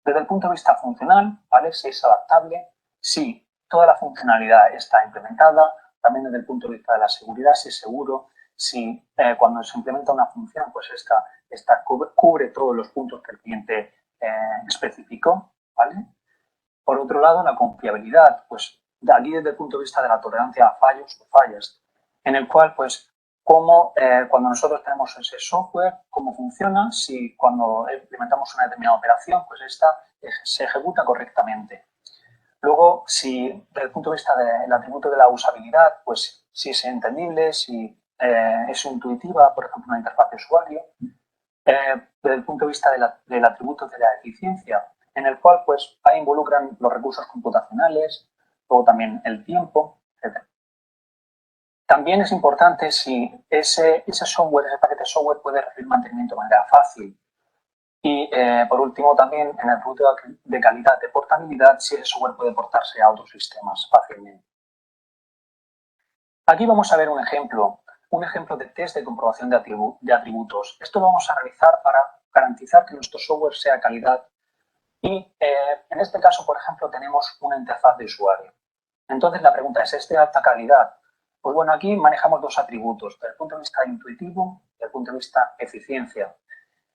Desde el punto de vista funcional, ¿vale? Si es adaptable, si toda la funcionalidad está implementada, también desde el punto de vista de la seguridad, si es seguro, si cuando se implementa una función, pues esta cubre todos los puntos que el cliente especificó, ¿vale? Por otro lado, la confiabilidad, pues de aquí desde el punto de vista de la tolerancia a fallos o fallas, en el cual, pues, cuando nosotros tenemos ese software, cómo funciona, si cuando implementamos una determinada operación, pues esta se ejecuta correctamente. Luego, si desde el punto de vista del atributo de la usabilidad, pues si es entendible, si es intuitiva, por ejemplo, una interfaz de usuario. Desde el punto de vista del atributo de la eficiencia, en el cual pues ahí involucran los recursos computacionales, luego también el tiempo, etc. También es importante si ese software, ese paquete de software puede recibir mantenimiento de manera fácil. Y por último también en el punto de calidad de portabilidad, si ese software puede portarse a otros sistemas fácilmente. Aquí vamos a ver un ejemplo de test de comprobación de atributos. Esto lo vamos a realizar para garantizar que nuestro software sea de calidad y en este caso, por ejemplo, tenemos una interfaz de usuario. Entonces la pregunta ¿es de alta calidad? Pues bueno, aquí manejamos dos atributos, desde el punto de vista intuitivo y desde el punto de vista eficiencia.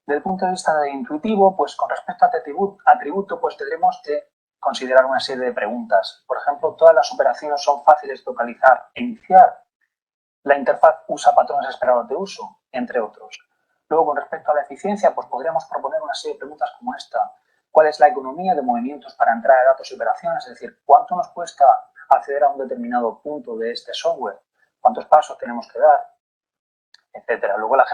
Desde el punto de vista de intuitivo, pues con respecto a este atributo, pues tendremos que considerar una serie de preguntas. Por ejemplo, todas las operaciones son fáciles de localizar e iniciar. La interfaz usa patrones esperados de uso, entre otros. Luego, con respecto a la eficiencia, pues podríamos proponer una serie de preguntas como esta. ¿Cuál es la economía de movimientos para entrada de datos y operaciones? Es decir, ¿cuánto nos cuesta acceder a un determinado punto de este software? ¿Cuántos pasos tenemos que dar? Etcétera. Luego, la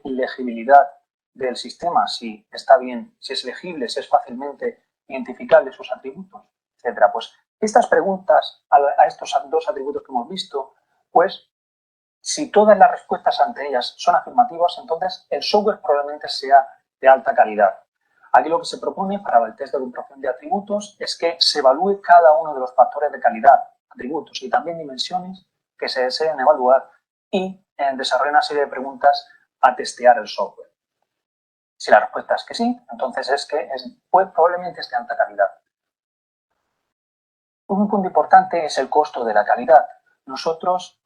legibilidad del sistema, si está bien, si es legible, si es fácilmente identificable sus atributos, etcétera. Pues estas preguntas a estos dos atributos que hemos visto, pues si todas las respuestas ante ellas son afirmativas, entonces el software probablemente sea de alta calidad. Aquí lo que se propone para el test de comprobación de atributos es que se evalúe cada uno de los factores de calidad, atributos y también dimensiones que se deseen evaluar y desarrollar una serie de preguntas a testear el software. Si la respuesta es que sí, entonces es que probablemente es de alta calidad. Un punto importante es el costo de la calidad. Nosotros,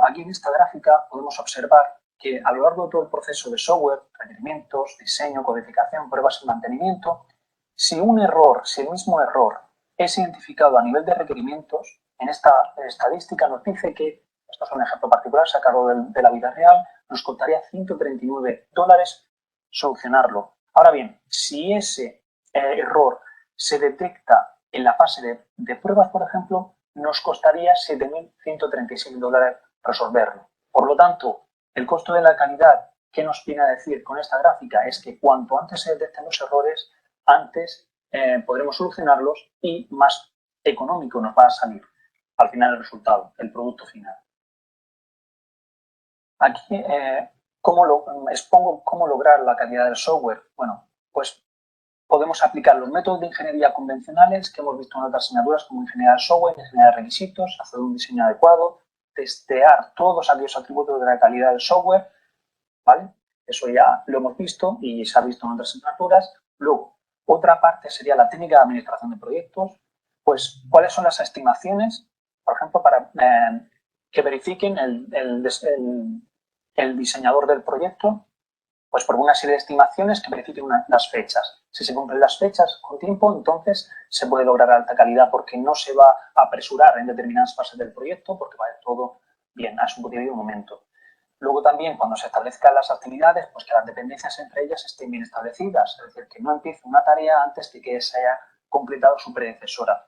aquí en esta gráfica, podemos observar que a lo largo de todo el proceso de software, requerimientos, diseño, codificación, pruebas y mantenimiento, si el mismo error es identificado a nivel de requerimientos, en esta estadística nos dice que, esto es un ejemplo particular sacado de la vida real, nos costaría $139 solucionarlo. Ahora bien, si ese error se detecta en la fase de pruebas, por ejemplo, nos costaría $7.137 resolverlo. Por lo tanto, el costo de la calidad, ¿qué nos viene a decir con esta gráfica? Es que cuanto antes se detecten los errores, antes podremos solucionarlos y más económico nos va a salir al final el resultado, el producto final. Aquí expongo cómo lograr la calidad del software. Bueno, pues podemos aplicar los métodos de ingeniería convencionales que hemos visto en otras asignaturas como ingeniería del software, ingeniería de requisitos, hacer un diseño adecuado, testear todos aquellos atributos de la calidad del software, ¿vale? Eso ya lo hemos visto y se ha visto en otras asignaturas. Luego, otra parte sería la técnica de administración de proyectos. Pues, ¿cuáles son las estimaciones? Por ejemplo, para que verifiquen el diseñador del proyecto, pues por una serie de estimaciones que verifiquen las fechas. Si se cumplen las fechas con tiempo, entonces se puede lograr alta calidad porque no se va a apresurar en determinadas fases del proyecto porque va a ir todo bien a su debido momento. Luego también cuando se establezcan las actividades, pues que las dependencias entre ellas estén bien establecidas, es decir, que no empiece una tarea antes de que se haya completado su predecesora.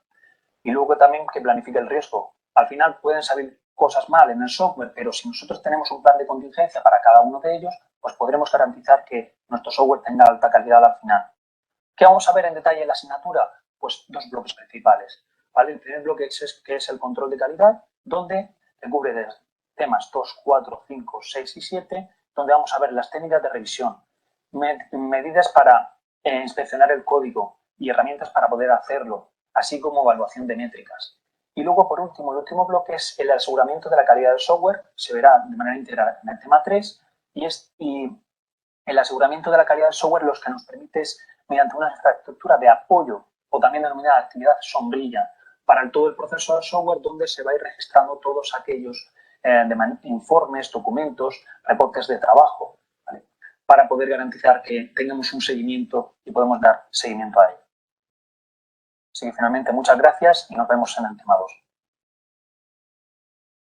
Y luego también que planifique el riesgo. Al final pueden salir cosas mal en el software, pero si nosotros tenemos un plan de contingencia para cada uno de ellos, pues podremos garantizar que nuestro software tenga alta calidad al final. ¿Qué vamos a ver en detalle en la asignatura? Pues dos bloques principales, ¿vale? El primer bloque es el control de calidad, donde se cubre de temas 2, 4, 5, 6 y 7, donde vamos a ver las técnicas de revisión, medidas para inspeccionar el código y herramientas para poder hacerlo, así como evaluación de métricas. Y luego, por último, el último bloque es el aseguramiento de la calidad del software, se verá de manera integral en el tema 3, y el aseguramiento de la calidad del software lo que nos permite es, mediante una infraestructura de apoyo, o también denominada actividad sombrilla, para todo el proceso del software, donde se va a ir registrando todos aquellos informes, documentos, reportes de trabajo, ¿vale? Para poder garantizar que tengamos un seguimiento y podemos dar seguimiento a ello. Así que finalmente muchas gracias y nos vemos en el tema 2.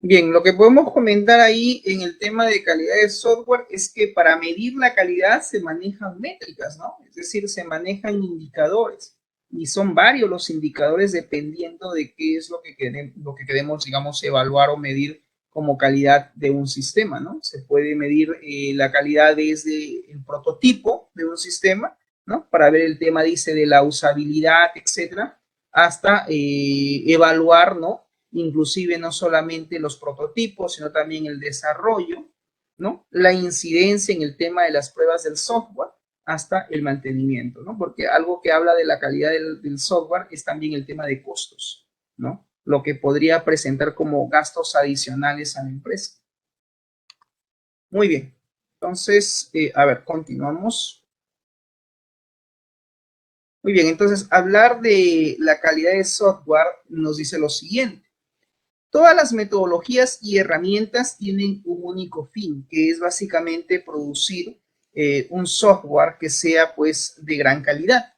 Bien, lo que podemos comentar ahí en el tema de calidad de software es que para medir la calidad se manejan métricas, ¿no? Es decir, se manejan indicadores y son varios los indicadores dependiendo de qué es lo que queremos, digamos, evaluar o medir como calidad de un sistema, ¿no? Se puede medir la calidad desde el prototipo de un sistema, ¿no? Para ver el tema, dice, de la usabilidad, etcétera, hasta evaluar, ¿no? Inclusive no solamente los prototipos, sino también el desarrollo, ¿no? La incidencia en el tema de las pruebas del software hasta el mantenimiento, ¿no? Porque algo que habla de la calidad del software es también el tema de costos, ¿no? Lo que podría presentar como gastos adicionales a la empresa. Muy bien. Entonces, a ver, continuamos. Muy bien, entonces, hablar de la calidad de software nos dice lo siguiente. Todas las metodologías y herramientas tienen un único fin, que es básicamente producir un software que sea, pues, de gran calidad.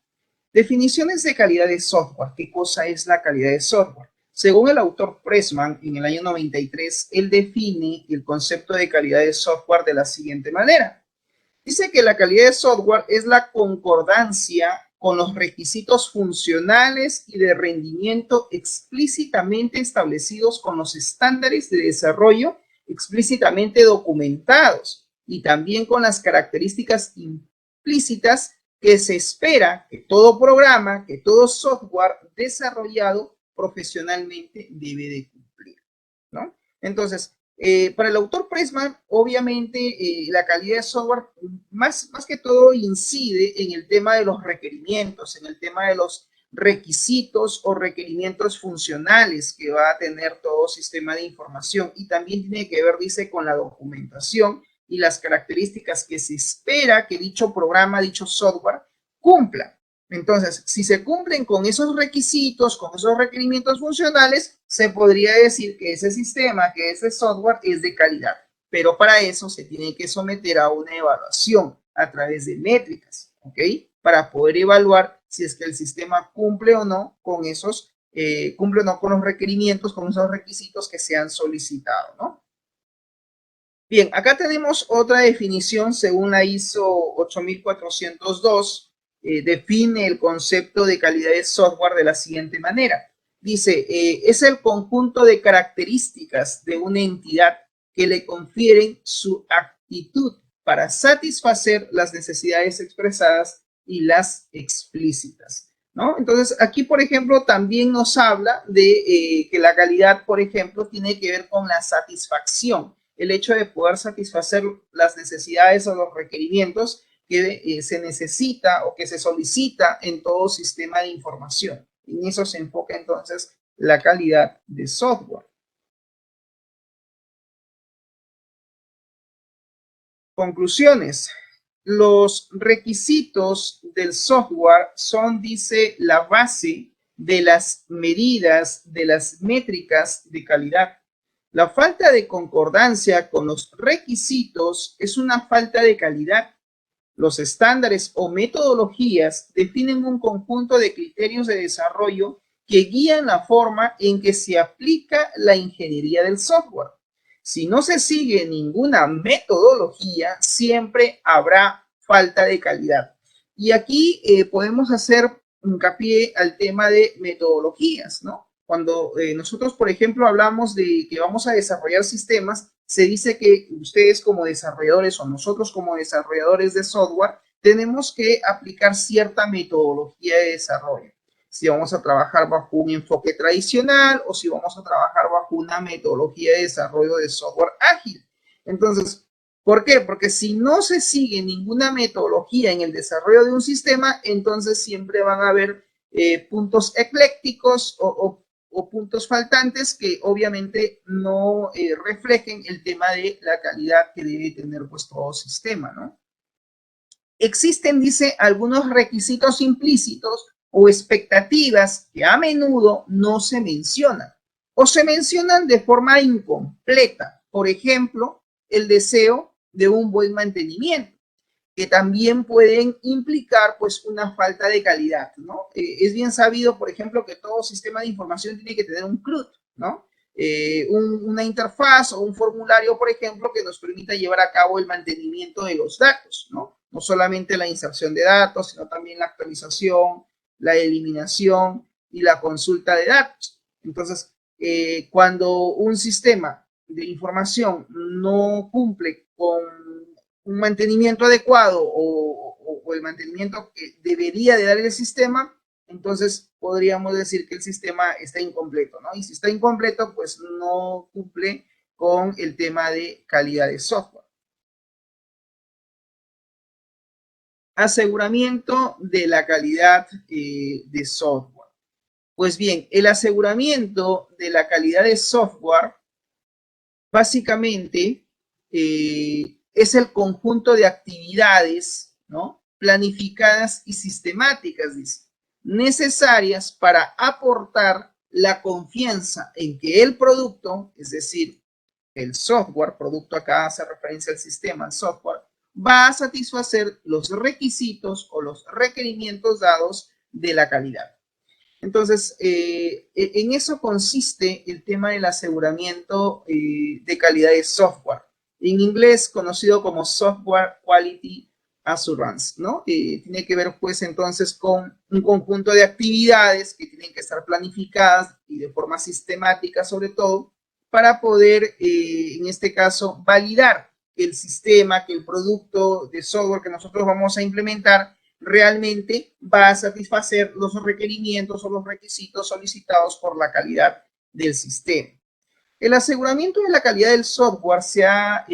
Definiciones de calidad de software. ¿Qué cosa es la calidad de software? Según el autor Pressman, en el año 93, él define el concepto de calidad de software de la siguiente manera. Dice que la calidad de software es la concordancia con los requisitos funcionales y de rendimiento explícitamente establecidos con los estándares de desarrollo explícitamente documentados y también con las características implícitas que se espera que todo programa, que todo software desarrollado profesionalmente debe de cumplir, ¿no? Entonces, para el autor Pressman, obviamente, la calidad de software más que todo incide en el tema de los requerimientos, en el tema de los requisitos o requerimientos funcionales que va a tener todo sistema de información y también tiene que ver, dice, con la documentación y las características que se espera que dicho programa, dicho software cumpla. Entonces, si se cumplen con esos requisitos, con esos requerimientos funcionales, se podría decir que ese sistema, que ese software es de calidad. Pero para eso se tiene que someter a una evaluación a través de métricas, ¿ok? Para poder evaluar si es que el sistema cumple o no con esos, cumple o no con los requerimientos, con esos requisitos que se han solicitado, ¿no? Bien, acá tenemos otra definición según la ISO 8402. Define el concepto de calidad de software de la siguiente manera. Dice, es el conjunto de características de una entidad que le confieren su aptitud para satisfacer las necesidades expresadas y las explícitas, ¿no? Entonces, aquí, por ejemplo, también nos habla de que la calidad, por ejemplo, tiene que ver con la satisfacción, el hecho de poder satisfacer las necesidades o los requerimientos que se necesita o que se solicita en todo sistema de información. En eso se enfoca entonces la calidad de software. Conclusiones. Los requisitos del software son, dice, la base de las medidas, de las métricas de calidad. La falta de concordancia con los requisitos es una falta de calidad. Los estándares o metodologías definen un conjunto de criterios de desarrollo que guían la forma en que se aplica la ingeniería del software. Si no se sigue ninguna metodología, siempre habrá falta de calidad. Y aquí podemos hacer hincapié al tema de metodologías, ¿no? Cuando nosotros, por ejemplo, hablamos de que vamos a desarrollar sistemas, se dice que ustedes como desarrolladores o nosotros como desarrolladores de software tenemos que aplicar cierta metodología de desarrollo. Si vamos a trabajar bajo un enfoque tradicional o si vamos a trabajar bajo una metodología de desarrollo de software ágil. Entonces, ¿por qué? Porque si no se sigue ninguna metodología en el desarrollo de un sistema, entonces siempre van a haber puntos eclécticos o puntos faltantes que obviamente no reflejen el tema de la calidad que debe tener pues todo sistema, ¿no? Existen, dice, algunos requisitos implícitos o expectativas que a menudo no se mencionan o se mencionan de forma incompleta. Por ejemplo, el deseo de un buen mantenimiento, que también pueden implicar pues una falta de calidad, ¿no? Es bien sabido, por ejemplo, que todo sistema de información tiene que tener un CRUD, ¿no? Una interfaz o un formulario, por ejemplo, que nos permita llevar a cabo el mantenimiento de los datos, ¿no? No solamente la inserción de datos, sino también la actualización, la eliminación y la consulta de datos. Entonces, cuando un sistema de información no cumple con mantenimiento adecuado o el mantenimiento que debería de dar el sistema, entonces podríamos decir que el sistema está incompleto, ¿no? Y si está incompleto, pues no cumple con el tema de calidad de software. Aseguramiento de la calidad de software. Pues bien, el aseguramiento de la calidad de software básicamente es el conjunto de actividades, ¿no?, planificadas y sistemáticas, dice, necesarias para aportar la confianza en que el producto, es decir, el software, producto acá hace referencia al sistema, al software, va a satisfacer los requisitos o los requerimientos dados de la calidad. Entonces, en eso consiste el tema del aseguramiento de calidad de software, en inglés conocido como Software Quality Assurance, ¿no? Tiene que ver, pues, entonces con un conjunto de actividades que tienen que estar planificadas y de forma sistemática, sobre todo, para poder, en este caso, validar que el sistema, que el producto de software que nosotros vamos a implementar realmente va a satisfacer los requerimientos o los requisitos solicitados por la calidad del sistema. El aseguramiento de la calidad del software se ha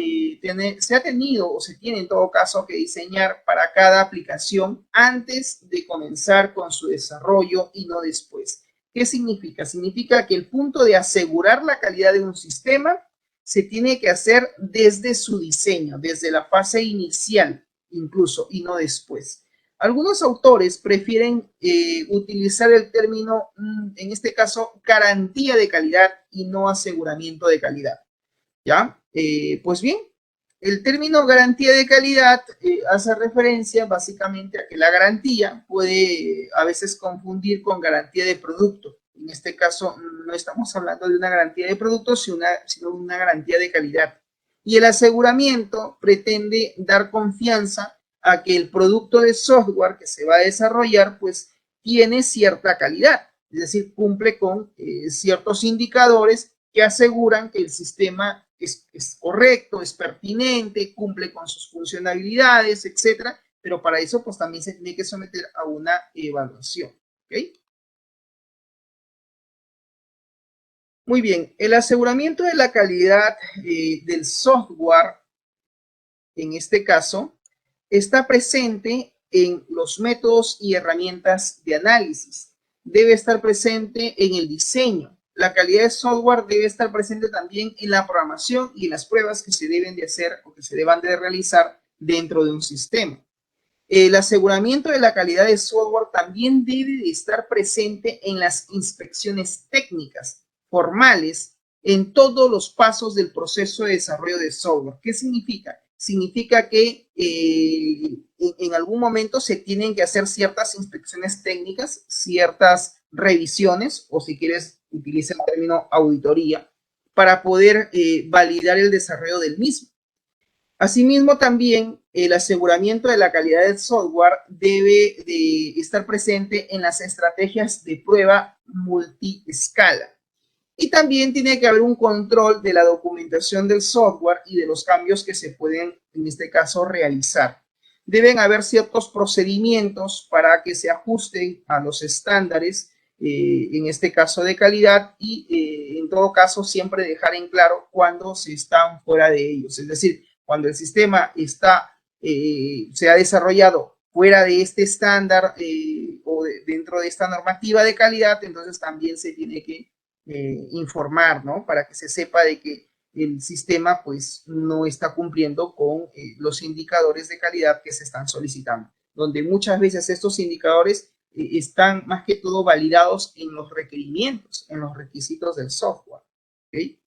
tenido o se tiene en todo caso que diseñar para cada aplicación antes de comenzar con su desarrollo y no después. ¿Qué significa? Significa que el punto de asegurar la calidad de un sistema se tiene que hacer desde su diseño, desde la fase inicial incluso, y no después. Algunos autores prefieren utilizar el término, en este caso, garantía de calidad y no aseguramiento de calidad, ¿ya? Pues bien, el término garantía de calidad hace referencia básicamente a que la garantía puede a veces confundir con garantía de producto. En este caso, no estamos hablando de una garantía de producto, sino una garantía de calidad. Y el aseguramiento pretende dar confianza a que el producto de software que se va a desarrollar, pues, tiene cierta calidad, es decir, cumple con ciertos indicadores que aseguran que el sistema es correcto, es pertinente, cumple con sus funcionalidades, etcétera, pero para eso, pues, también se tiene que someter a una evaluación, ¿ok? Muy bien, el aseguramiento de la calidad del software, en este caso, está presente en los métodos y herramientas de análisis. Debe estar presente en el diseño. La calidad de software debe estar presente también en la programación y en las pruebas que se deben de hacer o que se deban de realizar dentro de un sistema. El aseguramiento de la calidad de software también debe de estar presente en las inspecciones técnicas formales en todos los pasos del proceso de desarrollo de software. ¿Qué significa? Significa que en algún momento se tienen que hacer ciertas inspecciones técnicas, ciertas revisiones, o si quieres, utiliza el término auditoría, para poder validar el desarrollo del mismo. Asimismo, también el aseguramiento de la calidad del software debe de estar presente en las estrategias de prueba multiescala. Y también tiene que haber un control de la documentación del software y de los cambios que se pueden, en este caso, realizar. Deben haber ciertos procedimientos para que se ajusten a los estándares, en este caso de calidad, y en todo caso siempre dejar en claro cuando se están fuera de ellos. Es decir, cuando el sistema se ha desarrollado fuera de este estándar o dentro de esta normativa de calidad, entonces también se tiene que informar, ¿no? Para que se sepa de que el sistema, pues, no está cumpliendo con los indicadores de calidad que se están solicitando, donde muchas veces estos indicadores están más que todo validados en los requerimientos, en los requisitos del software, ¿ok?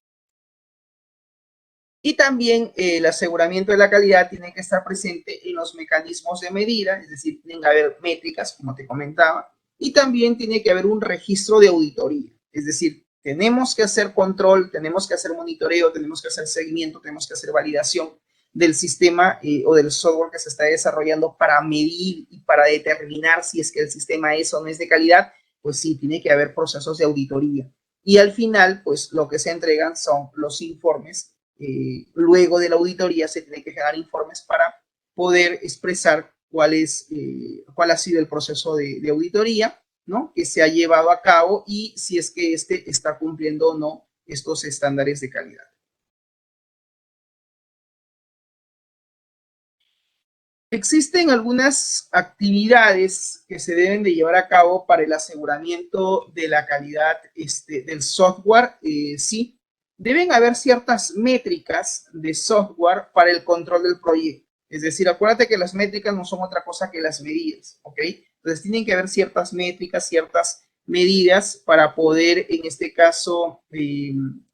Y también el aseguramiento de la calidad tiene que estar presente en los mecanismos de medida, es decir, tienen que haber métricas, como te comentaba, y también tiene que haber un registro de auditoría, es decir, tenemos que hacer control, tenemos que hacer monitoreo, tenemos que hacer seguimiento, tenemos que hacer validación del sistema o del software que se está desarrollando para medir y para determinar si es que el sistema es o no es de calidad, pues sí, tiene que haber procesos de auditoría. Y al final, pues lo que se entregan son los informes luego de la auditoría se tiene que generar informes para poder expresar cuál ha sido el proceso de auditoría, ¿no?, que se ha llevado a cabo y si es que este está cumpliendo o no estos estándares de calidad. Existen algunas actividades que se deben de llevar a cabo para el aseguramiento de la calidad del software. Sí, deben haber ciertas métricas de software para el control del proyecto. Es decir, acuérdate que las métricas no son otra cosa que las medidas, ¿ok? Entonces tienen que haber ciertas métricas, ciertas medidas para poder, en este caso,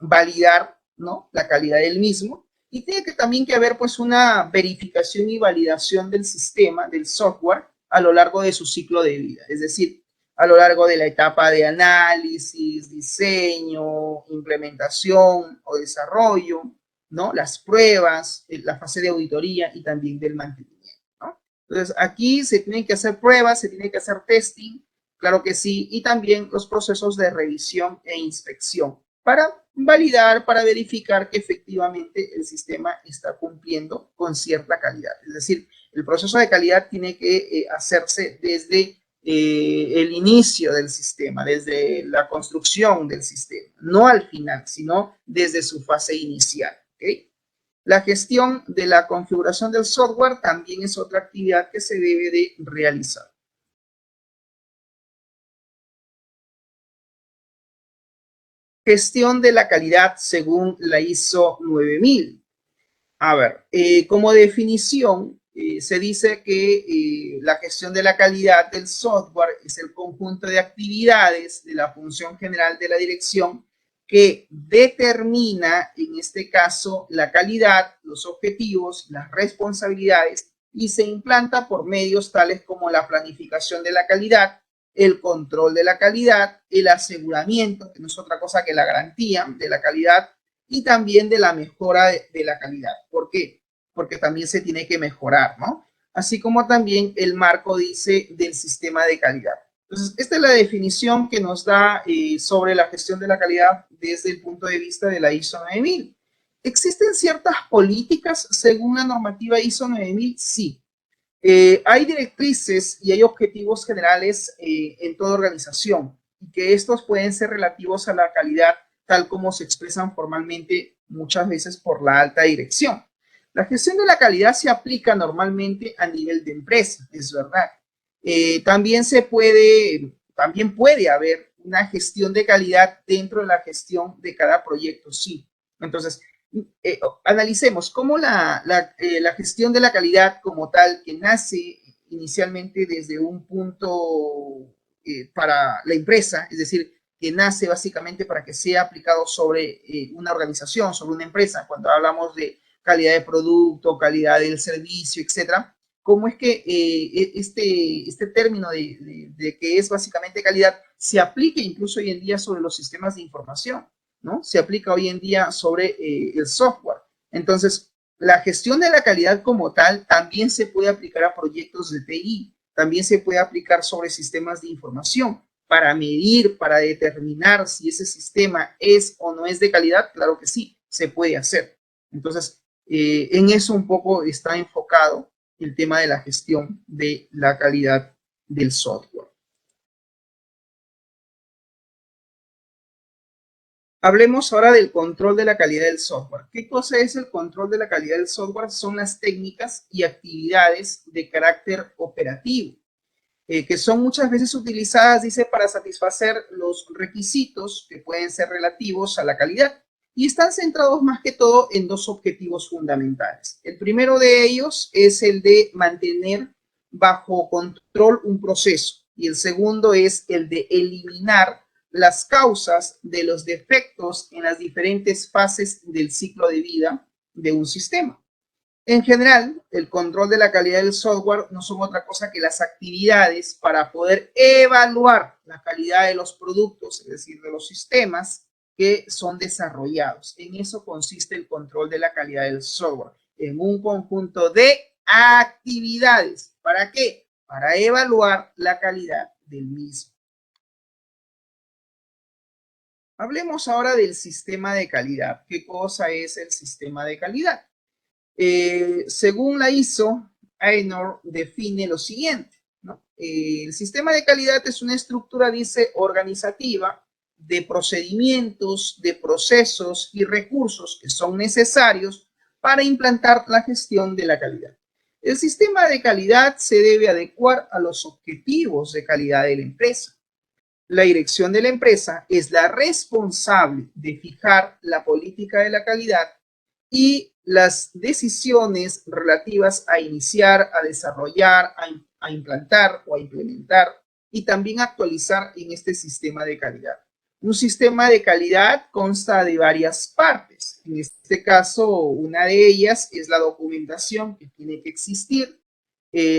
validar, ¿no?, la calidad del mismo. Y tiene que también que haber pues una verificación y validación del sistema, del software, a lo largo de su ciclo de vida. Es decir, a lo largo de la etapa de análisis, diseño, implementación o desarrollo, ¿no?, las pruebas, la fase de auditoría y también del mantenimiento, ¿no? Entonces, aquí se tienen que hacer pruebas, se tiene que hacer testing, claro que sí, y también los procesos de revisión e inspección para validar, para verificar que efectivamente el sistema está cumpliendo con cierta calidad. Es decir, el proceso de calidad tiene que hacerse desde el inicio del sistema, desde la construcción del sistema, no al final, sino desde su fase inicial, ¿ok? La gestión de la configuración del software también es otra actividad que se debe de realizar. Gestión de la calidad según la ISO 9000. A ver, como definición, se dice que la gestión de la calidad del software es el conjunto de actividades de la función general de la dirección que determina, en este caso, la calidad, los objetivos, las responsabilidades y se implanta por medios tales como la planificación de la calidad, el control de la calidad, el aseguramiento, que no es otra cosa que la garantía de la calidad, y también de la mejora de la calidad. ¿Por qué? Porque también se tiene que mejorar, ¿no? Así como también el marco dice del sistema de calidad. Entonces, esta es la definición que nos da sobre la gestión de la calidad desde el punto de vista de la ISO 9000. ¿Existen ciertas políticas según la normativa ISO 9000? Sí. Hay directrices y hay objetivos generales en toda organización y que estos pueden ser relativos a la calidad tal como se expresan formalmente muchas veces por la alta dirección. La gestión de la calidad se aplica normalmente a nivel de empresa, es verdad. También puede haber una gestión de calidad dentro de la gestión de cada proyecto, sí. Entonces, analicemos cómo la gestión de la calidad como tal, que nace inicialmente desde un punto para la empresa, es decir, que nace básicamente para que sea aplicado sobre una organización, sobre una empresa, cuando hablamos de calidad de producto, calidad del servicio, etcétera. ¿Cómo es que este término de que es básicamente calidad se aplica incluso hoy en día sobre los sistemas de información, ¿no? Se aplica hoy en día sobre el software. Entonces, la gestión de la calidad como tal también se puede aplicar a proyectos de TI, también se puede aplicar sobre sistemas de información para medir, para determinar si ese sistema es o no es de calidad. Claro que sí, se puede hacer. Entonces, en eso un poco está enfocado el tema de la gestión de la calidad del software. Hablemos ahora del control de la calidad del software. ¿Qué cosa es el control de la calidad del software? Son las técnicas y actividades de carácter operativo, que son muchas veces utilizadas, dice, para satisfacer los requisitos que pueden ser relativos a la calidad y están centrados más que todo en dos objetivos fundamentales. El primero de ellos es el de mantener bajo control un proceso y el segundo es el de eliminar las causas de los defectos en las diferentes fases del ciclo de vida de un sistema. En general, el control de la calidad del software no son otra cosa que las actividades para poder evaluar la calidad de los productos, es decir, de los sistemas que son desarrollados. En eso consiste el control de la calidad del software, en un conjunto de actividades. ¿Para qué? Para evaluar la calidad del mismo. Hablemos ahora del sistema de calidad. ¿Qué cosa es el sistema de calidad? Según la ISO, AENOR define lo siguiente, ¿no? El sistema de calidad es una estructura, dice, organizativa de procedimientos, de procesos y recursos que son necesarios para implantar la gestión de la calidad. El sistema de calidad se debe adecuar a los objetivos de calidad de la empresa. La dirección de la empresa es la responsable de fijar la política de la calidad y las decisiones relativas a iniciar, a desarrollar, a implantar o a implementar y también actualizar en este sistema de calidad. Un sistema de calidad consta de varias partes. En este caso, una de ellas es la documentación que tiene que existir.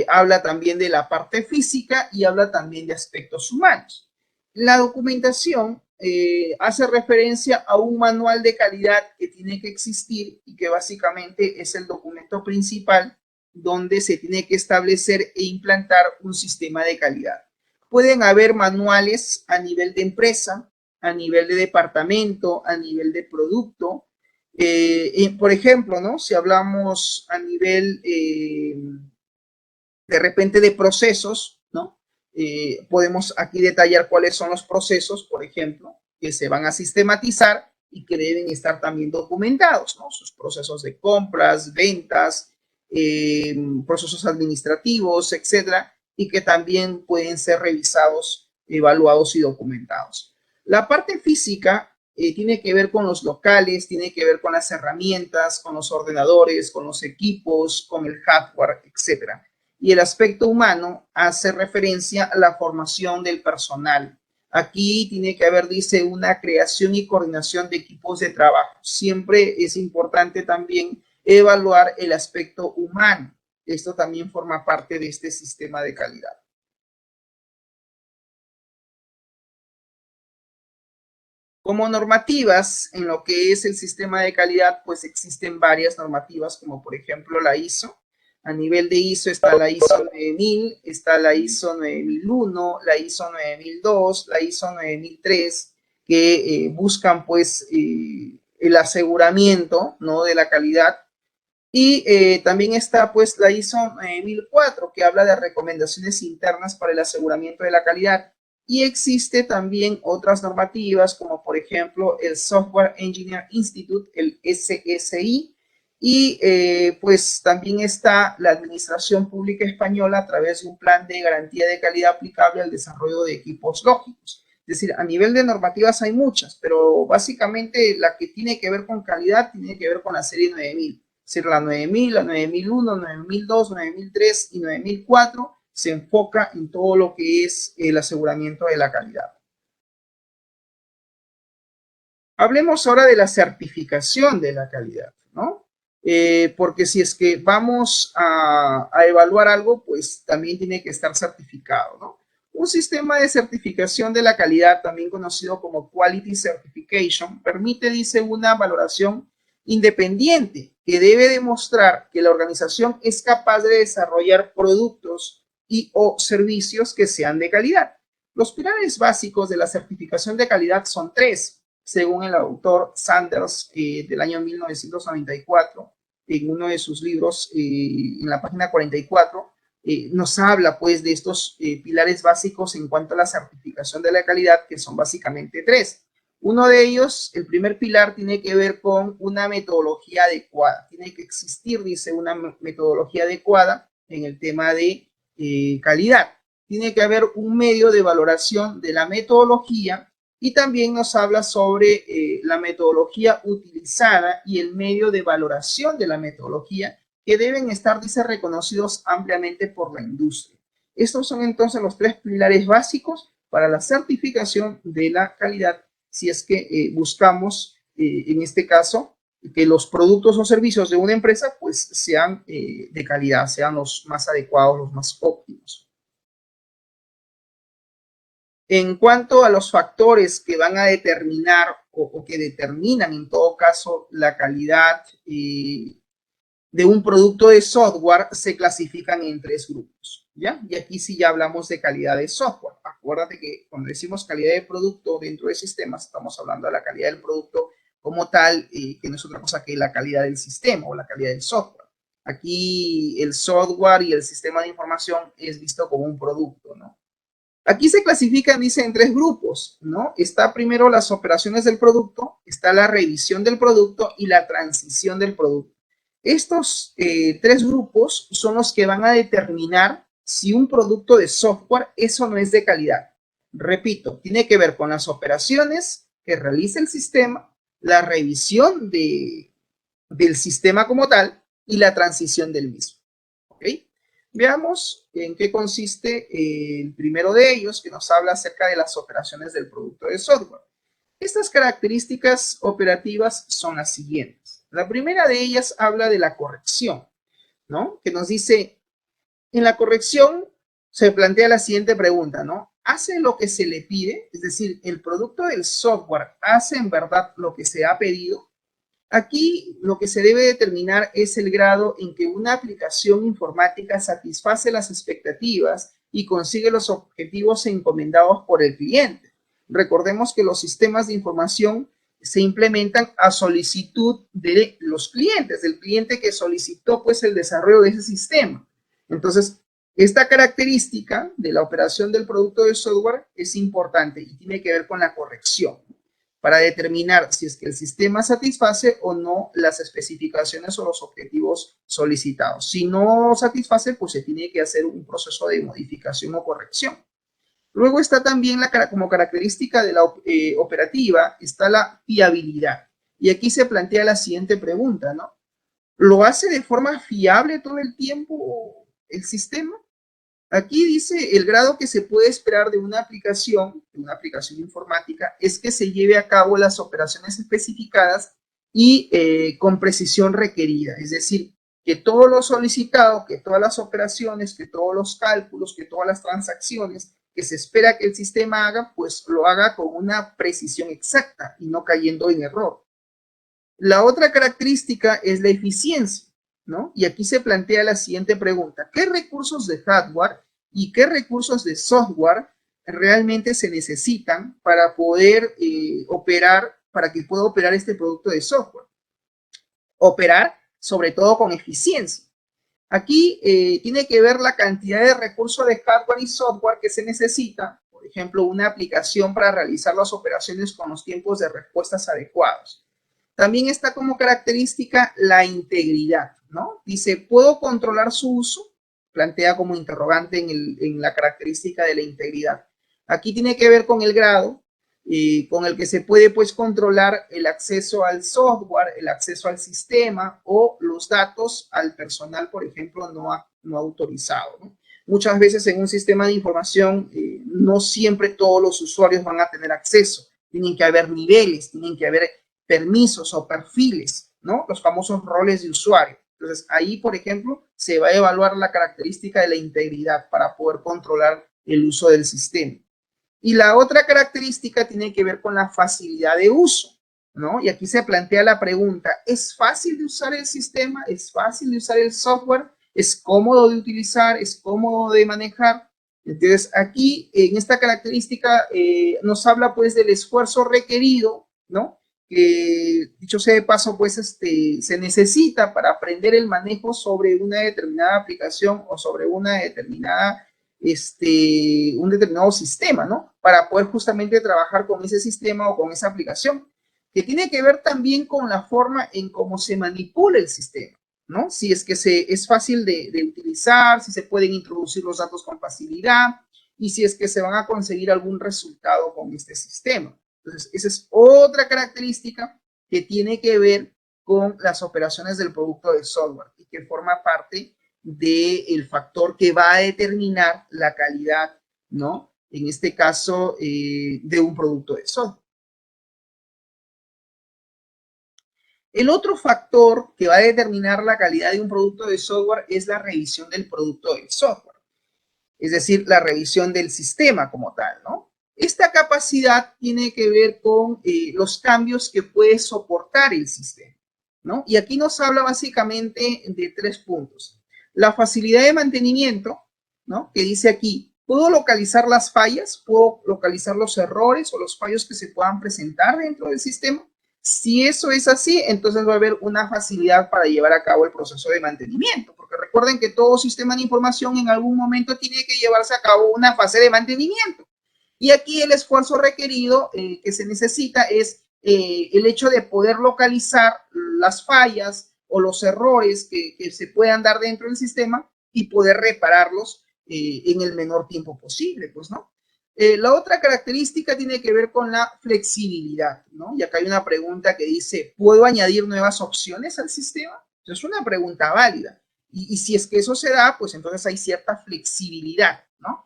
Habla también de la parte física y habla también de aspectos humanos. La documentación hace referencia a un manual de calidad que tiene que existir y que básicamente es el documento principal donde se tiene que establecer e implantar un sistema de calidad. Pueden haber manuales a nivel de empresa, a nivel de departamento, a nivel de producto. Por ejemplo, ¿no? Si hablamos a nivel de repente de procesos, ¿no? Podemos aquí detallar cuáles son los procesos, por ejemplo, que se van a sistematizar y que deben estar también documentados, ¿no? Sus procesos de compras, ventas, procesos administrativos, etcétera, y que también pueden ser revisados, evaluados y documentados. La parte física tiene que ver con los locales, tiene que ver con las herramientas, con los ordenadores, con los equipos, con el hardware, etcétera. Y el aspecto humano hace referencia a la formación del personal. Aquí tiene que haber, dice, una creación y coordinación de equipos de trabajo. Siempre es importante también evaluar el aspecto humano. Esto también forma parte de este sistema de calidad. Como normativas, en lo que es el sistema de calidad, pues existen varias normativas, como por ejemplo la ISO. A nivel de ISO está la ISO 9000, está la ISO 9001, la ISO 9002, la ISO 9003, que buscan pues el aseguramiento, ¿no?, de la calidad. Y también está pues la ISO 9004, que habla de recomendaciones internas para el aseguramiento de la calidad. Y existe también otras normativas, como por ejemplo el Software Engineer Institute, el SSI, y pues también está la Administración Pública Española a través de un plan de garantía de calidad aplicable al desarrollo de equipos lógicos. Es decir, a nivel de normativas hay muchas, pero básicamente la que tiene que ver con calidad tiene que ver con la serie 9000. Es decir, la 9000, la 9001, 9002, 9003 y 9004 se enfoca en todo lo que es el aseguramiento de la calidad. Hablemos ahora de la certificación de la calidad, ¿no? Porque si es que vamos a evaluar algo, pues también tiene que estar certificado, ¿no? Un sistema de certificación de la calidad, también conocido como Quality Certification, permite, dice, una valoración independiente que debe demostrar que la organización es capaz de desarrollar productos y o servicios que sean de calidad. Los pilares básicos de la certificación de calidad son tres, según el autor Sanders del año 1994, en uno de sus libros, en la página 44, nos habla pues de estos pilares básicos en cuanto a la certificación de la calidad, que son básicamente tres. Uno de ellos, el primer pilar, tiene que ver con una metodología adecuada. Tiene que existir, dice, una metodología adecuada en el tema de calidad. Tiene que haber un medio de valoración de la metodología y también nos habla sobre la metodología utilizada y el medio de valoración de la metodología que deben estar, dice, reconocidos ampliamente por la industria. Estos son entonces los tres pilares básicos para la certificación de la calidad, si es que buscamos, en este caso, que los productos o servicios de una empresa pues sean de calidad, sean los más adecuados, los más óptimos. En cuanto a los factores que van a determinar o que determinan en todo caso la calidad de un producto de software, se clasifican en tres grupos. ¿ya? Y aquí sí ya hablamos de calidad de software. Acuérdate que cuando decimos calidad de producto dentro de sistemas, estamos hablando de la calidad del producto como tal, que no es otra cosa que la calidad del sistema o la calidad del software. Aquí el software y el sistema de información es visto como un producto, ¿no? Aquí se clasifican, dice, en 3 grupos, ¿no? Está primero las operaciones del producto, está la revisión del producto y la transición del producto. Estos 3 grupos son los que van a determinar si un producto de software es o no es de calidad. Repito, tiene que ver con las operaciones que realiza el sistema, la revisión del sistema como tal y la transición del mismo. ¿Ok? Veamos en qué consiste el primero de ellos, que nos habla acerca de las operaciones del producto de software. Estas características operativas son las siguientes. La primera de ellas habla de la corrección, ¿no? Que nos dice, en la corrección se plantea la siguiente pregunta, ¿no? ¿Hace lo que se le pide? Es decir, ¿el producto del software hace en verdad lo que se ha pedido? Aquí lo que se debe determinar es el grado en que una aplicación informática satisface las expectativas y consigue los objetivos encomendados por el cliente. Recordemos que los sistemas de información se implementan a solicitud de los clientes, del cliente que solicitó pues el desarrollo de ese sistema. Entonces, esta característica de la operación del producto de software es importante y tiene que ver con la corrección, para determinar si es que el sistema satisface o no las especificaciones o los objetivos solicitados. Si no satisface, pues se tiene que hacer un proceso de modificación o corrección. Luego está también como característica de la operativa, está la fiabilidad. Y aquí se plantea la siguiente pregunta, ¿no? ¿Lo hace de forma fiable todo el tiempo el sistema? Aquí dice el grado que se puede esperar de una aplicación informática, es que se lleve a cabo las operaciones especificadas y con precisión requerida. Es decir, que todo lo solicitado, que todas las operaciones, que todos los cálculos, que todas las transacciones que se espera que el sistema haga, pues lo haga con una precisión exacta y no cayendo en error. La otra característica es la eficiencia, ¿no? Y aquí se plantea la siguiente pregunta. ¿Qué recursos de hardware y qué recursos de software realmente se necesitan para poder operar, para que pueda operar este producto de software? Operar sobre todo con eficiencia. Aquí tiene que ver la cantidad de recursos de hardware y software que se necesita, por ejemplo, una aplicación para realizar las operaciones con los tiempos de respuestas adecuados. También está como característica la integridad, ¿no? Dice, ¿puedo controlar su uso? Plantea como interrogante en la característica de la integridad. Aquí tiene que ver con el grado con el que se puede pues controlar el acceso al software, el acceso al sistema o los datos al personal, por ejemplo, no autorizado, ¿no? Muchas veces en un sistema de información no siempre todos los usuarios van a tener acceso. Tienen que haber niveles, tienen que haber permisos o perfiles, ¿no? Los famosos roles de usuario. Entonces, ahí, por ejemplo, se va a evaluar la característica de la integridad para poder controlar el uso del sistema. Y la otra característica tiene que ver con la facilidad de uso, ¿no? Y aquí se plantea la pregunta, ¿es fácil de usar el sistema? ¿Es fácil de usar el software? ¿Es cómodo de utilizar? ¿Es cómodo de manejar? Entonces, aquí, en esta característica, nos habla, pues, del esfuerzo requerido, ¿no? Que, dicho sea de paso, pues se necesita para aprender el manejo sobre una determinada aplicación o sobre una determinada, un determinado sistema, ¿no? Para poder justamente trabajar con ese sistema o con esa aplicación, que tiene que ver también con la forma en cómo se manipula el sistema, ¿no? Si es que es fácil de utilizar, si se pueden introducir los datos con facilidad y si es que se van a conseguir algún resultado con este sistema. Entonces, esa es otra característica que tiene que ver con las operaciones del producto de software y que forma parte del factor que va a determinar la calidad, ¿no? En este caso, de un producto de software. El otro factor que va a determinar la calidad de un producto de software es la revisión del producto de software, es decir, la revisión del sistema como tal, ¿no? Esta capacidad tiene que ver con los cambios que puede soportar el sistema, ¿no? Y aquí nos habla básicamente de 3 puntos. La facilidad de mantenimiento, ¿no? Que dice aquí, ¿puedo localizar las fallas? ¿Puedo localizar los errores o los fallos que se puedan presentar dentro del sistema? Si eso es así, entonces va a haber una facilidad para llevar a cabo el proceso de mantenimiento, porque recuerden que todo sistema de información en algún momento tiene que llevarse a cabo una fase de mantenimiento. Y aquí el esfuerzo requerido que se necesita es el hecho de poder localizar las fallas o los errores que se puedan dar dentro del sistema y poder repararlos en el menor tiempo posible, pues, ¿no? La otra característica tiene que ver con la flexibilidad, ¿no? Y acá hay una pregunta que dice, ¿puedo añadir nuevas opciones al sistema? Es una pregunta válida. Y si es que eso se da, pues entonces hay cierta flexibilidad, ¿no?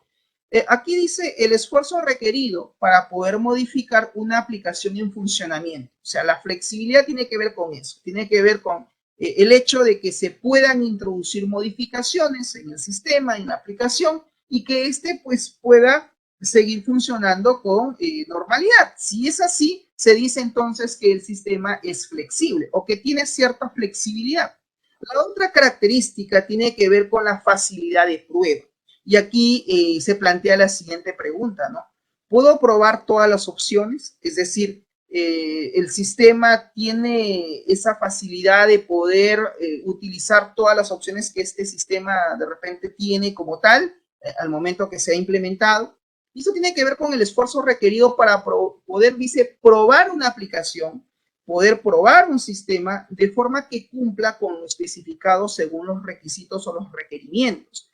Aquí dice el esfuerzo requerido para poder modificar una aplicación en funcionamiento. O sea, la flexibilidad tiene que ver con eso, tiene que ver con el hecho de que se puedan introducir modificaciones en el sistema, en la aplicación, y que éste pues pueda seguir funcionando con normalidad. Si es así, se dice entonces que el sistema es flexible o que tiene cierta flexibilidad. La otra característica tiene que ver con la facilidad de prueba. Y aquí se plantea la siguiente pregunta, ¿no? ¿Puedo probar todas las opciones? Es decir, el sistema tiene esa facilidad de poder utilizar todas las opciones que este sistema de repente tiene como tal al momento que se ha implementado. Y eso tiene que ver con el esfuerzo requerido para poder, dice, probar una aplicación, poder probar un sistema de forma que cumpla con lo especificado según los requisitos o los requerimientos.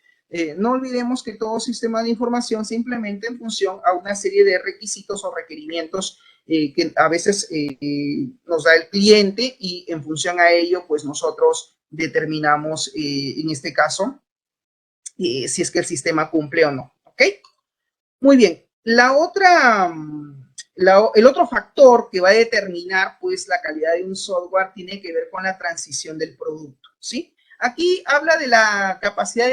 No olvidemos que todo sistema de información se implementa en función a una serie de requisitos o requerimientos que a veces nos da el cliente y en función a ello, pues nosotros determinamos, en este caso, si es que el sistema cumple o no, ¿ok? Muy bien, el otro factor que va a determinar pues la calidad de un software tiene que ver con la transición del producto, ¿sí? Aquí habla de la capacidad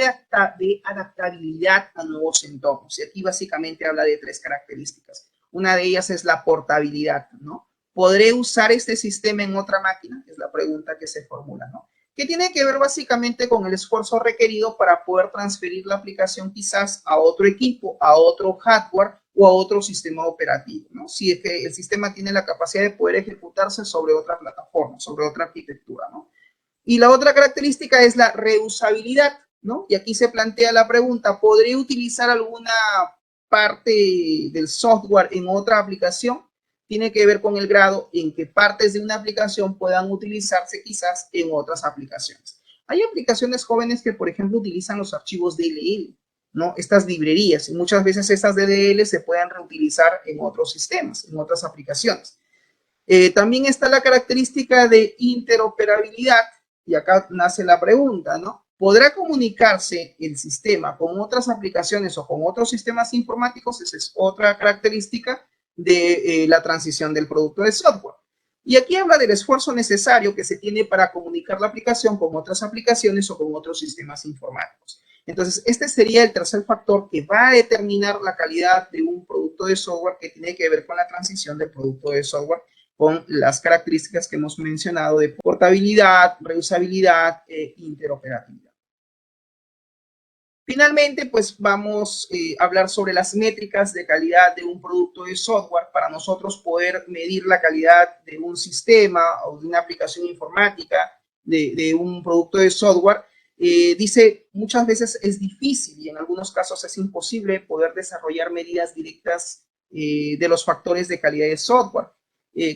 de adaptabilidad a nuevos entornos y aquí básicamente habla de 3 características. Una de ellas es la portabilidad, ¿no? ¿Podré usar este sistema en otra máquina? Es la pregunta que se formula, ¿no? Que tiene que ver básicamente con el esfuerzo requerido para poder transferir la aplicación quizás a otro equipo, a otro hardware o a otro sistema operativo, ¿no? Si es que el sistema tiene la capacidad de poder ejecutarse sobre otra plataforma, sobre otra arquitectura, ¿no? Y la otra característica es la reusabilidad, ¿no? Y aquí se plantea la pregunta, ¿podré utilizar alguna parte del software en otra aplicación? Tiene que ver con el grado en que partes de una aplicación puedan utilizarse quizás en otras aplicaciones. Hay aplicaciones jóvenes que, por ejemplo, utilizan los archivos DLL, ¿no? Estas librerías, y muchas veces estas DLL se pueden reutilizar en otros sistemas, en otras aplicaciones. También está la característica de interoperabilidad, y acá nace la pregunta, ¿no? ¿Podrá comunicarse el sistema con otras aplicaciones o con otros sistemas informáticos? Esa es otra característica de la transición del producto de software. Y aquí habla del esfuerzo necesario que se tiene para comunicar la aplicación con otras aplicaciones o con otros sistemas informáticos. Entonces, este sería el tercer factor que va a determinar la calidad de un producto de software que tiene que ver con la transición del producto de software con las características que hemos mencionado de portabilidad, reusabilidad e interoperabilidad. Finalmente, pues vamos a hablar sobre las métricas de calidad de un producto de software para nosotros poder medir la calidad de un sistema o de una aplicación informática, de un producto de software. Dice, muchas veces es difícil y en algunos casos es imposible poder desarrollar medidas directas de los factores de calidad de software.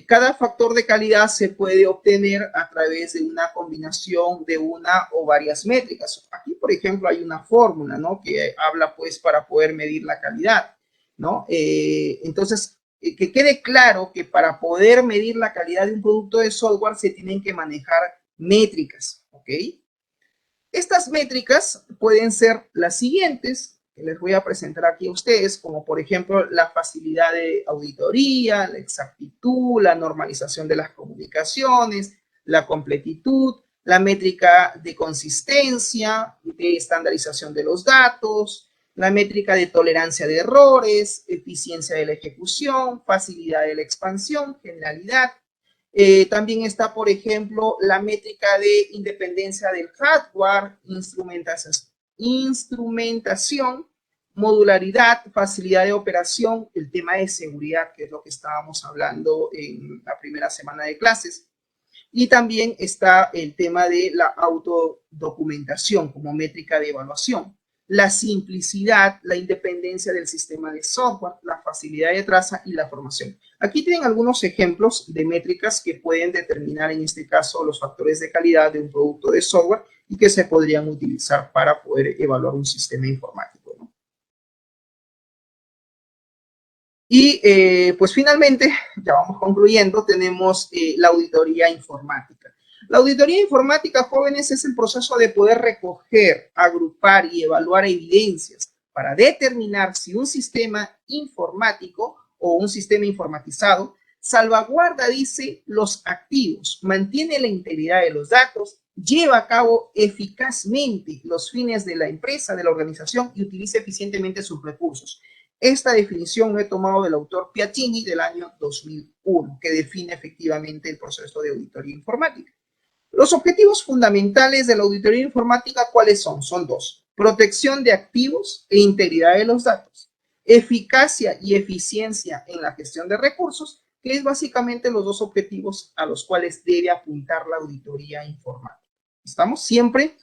Cada factor de calidad se puede obtener a través de una combinación de una o varias métricas. Aquí, por ejemplo, hay una fórmula, ¿no? Que habla, pues, para poder medir la calidad, ¿no? Entonces, que quede claro que para poder medir la calidad de un producto de software se tienen que manejar métricas, ¿ok? Estas métricas pueden ser las siguientes, que les voy a presentar aquí a ustedes, como por ejemplo la facilidad de auditoría, la exactitud, la normalización de las comunicaciones, la completitud, la métrica de consistencia, de estandarización de los datos, la métrica de tolerancia de errores, eficiencia de la ejecución, facilidad de la expansión, generalidad. También está, por ejemplo, la métrica de independencia del hardware, instrumentación, modularidad, facilidad de operación, el tema de seguridad, que es lo que estábamos hablando en la primera semana de clases. Y también está el tema de la autodocumentación como métrica de evaluación. La simplicidad, la independencia del sistema de software, la facilidad de traza y la formación. Aquí tienen algunos ejemplos de métricas que pueden determinar en este caso los factores de calidad de un producto de software y que se podrían utilizar para poder evaluar un sistema informático, ¿no? Y pues finalmente, ya vamos concluyendo, tenemos la auditoría informática. La auditoría informática, jóvenes, es el proceso de poder recoger, agrupar y evaluar evidencias para determinar si un sistema informático o un sistema informatizado salvaguarda, dice, los activos, mantiene la integridad de los datos, lleva a cabo eficazmente los fines de la empresa, de la organización y utiliza eficientemente sus recursos. Esta definición lo he tomado del autor Piacini del año 2001, que define efectivamente el proceso de auditoría informática. Los objetivos fundamentales de la auditoría informática, ¿cuáles son? Son dos: protección de activos e integridad de los datos, eficacia y eficiencia en la gestión de recursos, que es básicamente los dos objetivos a los cuales debe apuntar la auditoría informática. Estamos siempre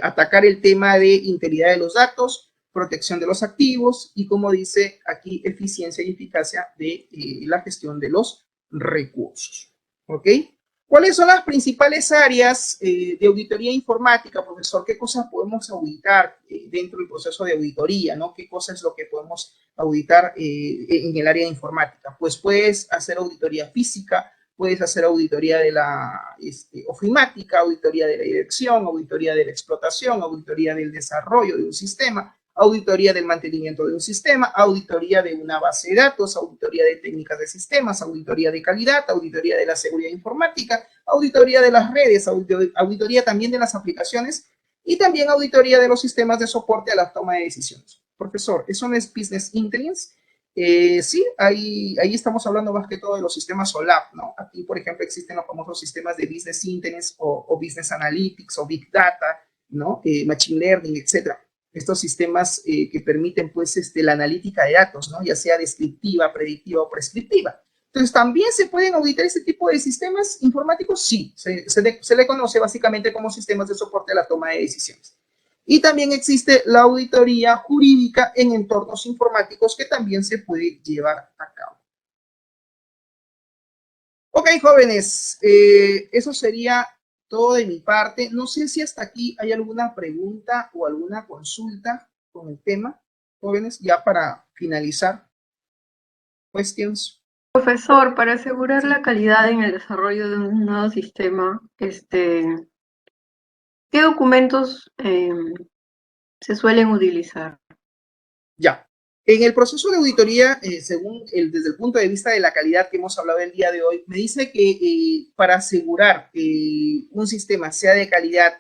atacar el tema de integridad de los datos, protección de los activos y, como dice aquí, eficiencia y eficacia de la gestión de los recursos. ¿Ok? ¿Cuáles son las principales áreas de auditoría informática, profesor? ¿Qué cosas podemos auditar dentro del proceso de auditoría, ¿no? ¿Qué cosa es lo que podemos auditar en el área de informática? Pues puedes hacer auditoría física, puedes hacer auditoría de la ofimática, auditoría de la dirección, auditoría de la explotación, auditoría del desarrollo de un sistema, auditoría del mantenimiento de un sistema, auditoría de una base de datos, auditoría de técnicas de sistemas, auditoría de calidad, auditoría de la seguridad informática, auditoría de las redes, auditoría también de las aplicaciones y también auditoría de los sistemas de soporte a la toma de decisiones. Profesor, ¿eso no es Business Intelligence? Sí, ahí estamos hablando más que todo de los sistemas OLAP, ¿no? Aquí, por ejemplo, existen los famosos sistemas de Business Intelligence o Business Analytics o Big Data, ¿no? Machine Learning, etcétera. Estos sistemas que permiten, pues, la analítica de datos, ¿no? Ya sea descriptiva, predictiva o prescriptiva. Entonces, ¿también se pueden auditar este tipo de sistemas informáticos? Sí, se le conoce básicamente como sistemas de soporte a la toma de decisiones. Y también existe la auditoría jurídica en entornos informáticos que también se puede llevar a cabo. Ok, jóvenes, eso sería todo de mi parte. No sé si hasta aquí hay alguna pregunta o alguna consulta con el tema, jóvenes, ya para finalizar. ¿Questions? Profesor, para asegurar Sí. la calidad en el desarrollo de un nuevo sistema, ¿qué documentos se suelen utilizar? Ya. En el proceso de auditoría, según desde el punto de vista de la calidad que hemos hablado el día de hoy, me dice que para asegurar que un sistema sea de calidad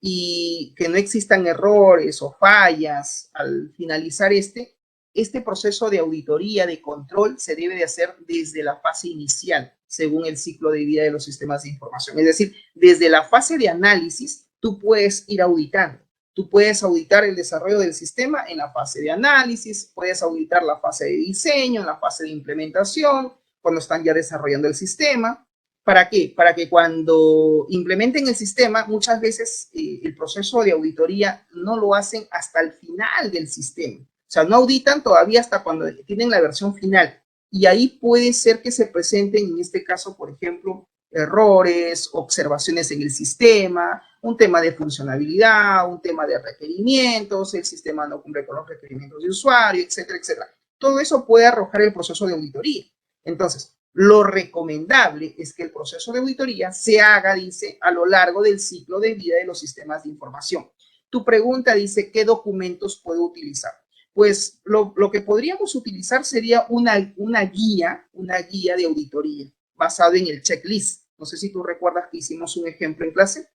y que no existan errores o fallas al finalizar este proceso de auditoría, de control, se debe de hacer desde la fase inicial, según el ciclo de vida de los sistemas de información. Es decir, desde la fase de análisis, tú puedes ir auditando. Tú puedes auditar el desarrollo del sistema en la fase de análisis, puedes auditar la fase de diseño, en la fase de implementación, cuando están ya desarrollando el sistema. ¿Para qué? Para que cuando implementen el sistema, muchas veces el proceso de auditoría no lo hacen hasta el final del sistema. O sea, no auditan todavía hasta cuando tienen la versión final. Y ahí puede ser que se presenten, en este caso, por ejemplo, errores, observaciones en el sistema, un tema de funcionalidad, un tema de requerimientos, el sistema no cumple con los requerimientos de usuario, etcétera, etcétera. Todo eso puede arrojar el proceso de auditoría. Entonces, lo recomendable es que el proceso de auditoría se haga, dice, a lo largo del ciclo de vida de los sistemas de información. Tu pregunta dice, ¿qué documentos puedo utilizar? Pues lo que podríamos utilizar sería una guía de auditoría basado en el checklist. No sé si tú recuerdas que hicimos un ejemplo en clase.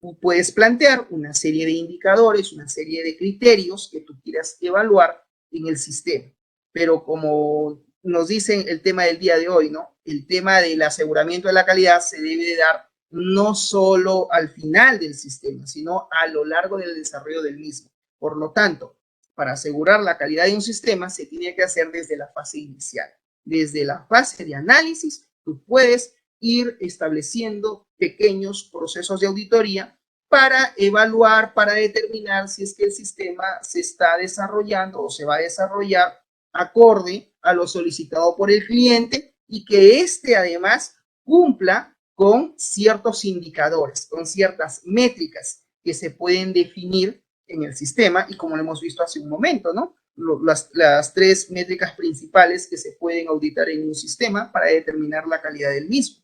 Tú puedes plantear una serie de indicadores, una serie de criterios que tú quieras evaluar en el sistema. Pero como nos dicen el tema del día de hoy, ¿no? El tema del aseguramiento de la calidad se debe de dar no solo al final del sistema, sino a lo largo del desarrollo del mismo. Por lo tanto, para asegurar la calidad de un sistema se tiene que hacer desde la fase inicial. Desde la fase de análisis, tú puedes ir estableciendo pequeños procesos de auditoría para evaluar, para determinar si es que el sistema se está desarrollando o se va a desarrollar acorde a lo solicitado por el cliente y que éste además cumpla con ciertos indicadores, con ciertas métricas que se pueden definir en el sistema y como lo hemos visto hace un momento, ¿no? Las tres métricas principales que se pueden auditar en un sistema para determinar la calidad del mismo.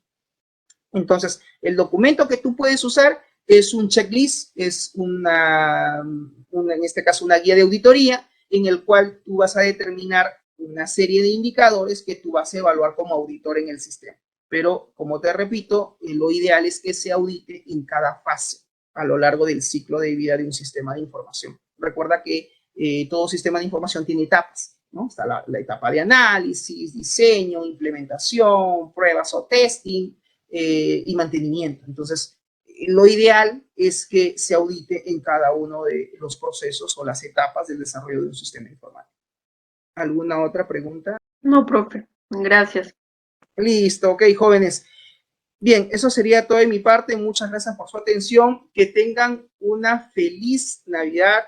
Entonces, el documento que tú puedes usar es un checklist, es en este caso una guía de auditoría en el cual tú vas a determinar una serie de indicadores que tú vas a evaluar como auditor en el sistema. Pero, como te repito, lo ideal es que se audite en cada fase a lo largo del ciclo de vida de un sistema de información. Recuerda que todo sistema de información tiene etapas, ¿no? Está la etapa de análisis, diseño, implementación, pruebas o testing y mantenimiento. Entonces, lo ideal es que se audite en cada uno de los procesos o las etapas del desarrollo de un sistema informático. ¿Alguna otra pregunta? No, profe. Gracias. Listo, ok, jóvenes. Bien, eso sería todo de mi parte. Muchas gracias por su atención. Que tengan una feliz Navidad,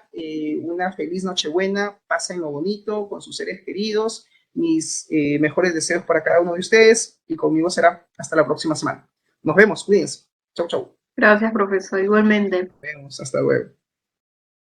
una feliz Nochebuena. Pásenlo bonito con sus seres queridos. Mis mejores deseos para cada uno de ustedes. Y conmigo será hasta la próxima semana. Nos vemos, cuídense. Chau, chau. Gracias, profesor. Igualmente. Nos vemos, hasta luego.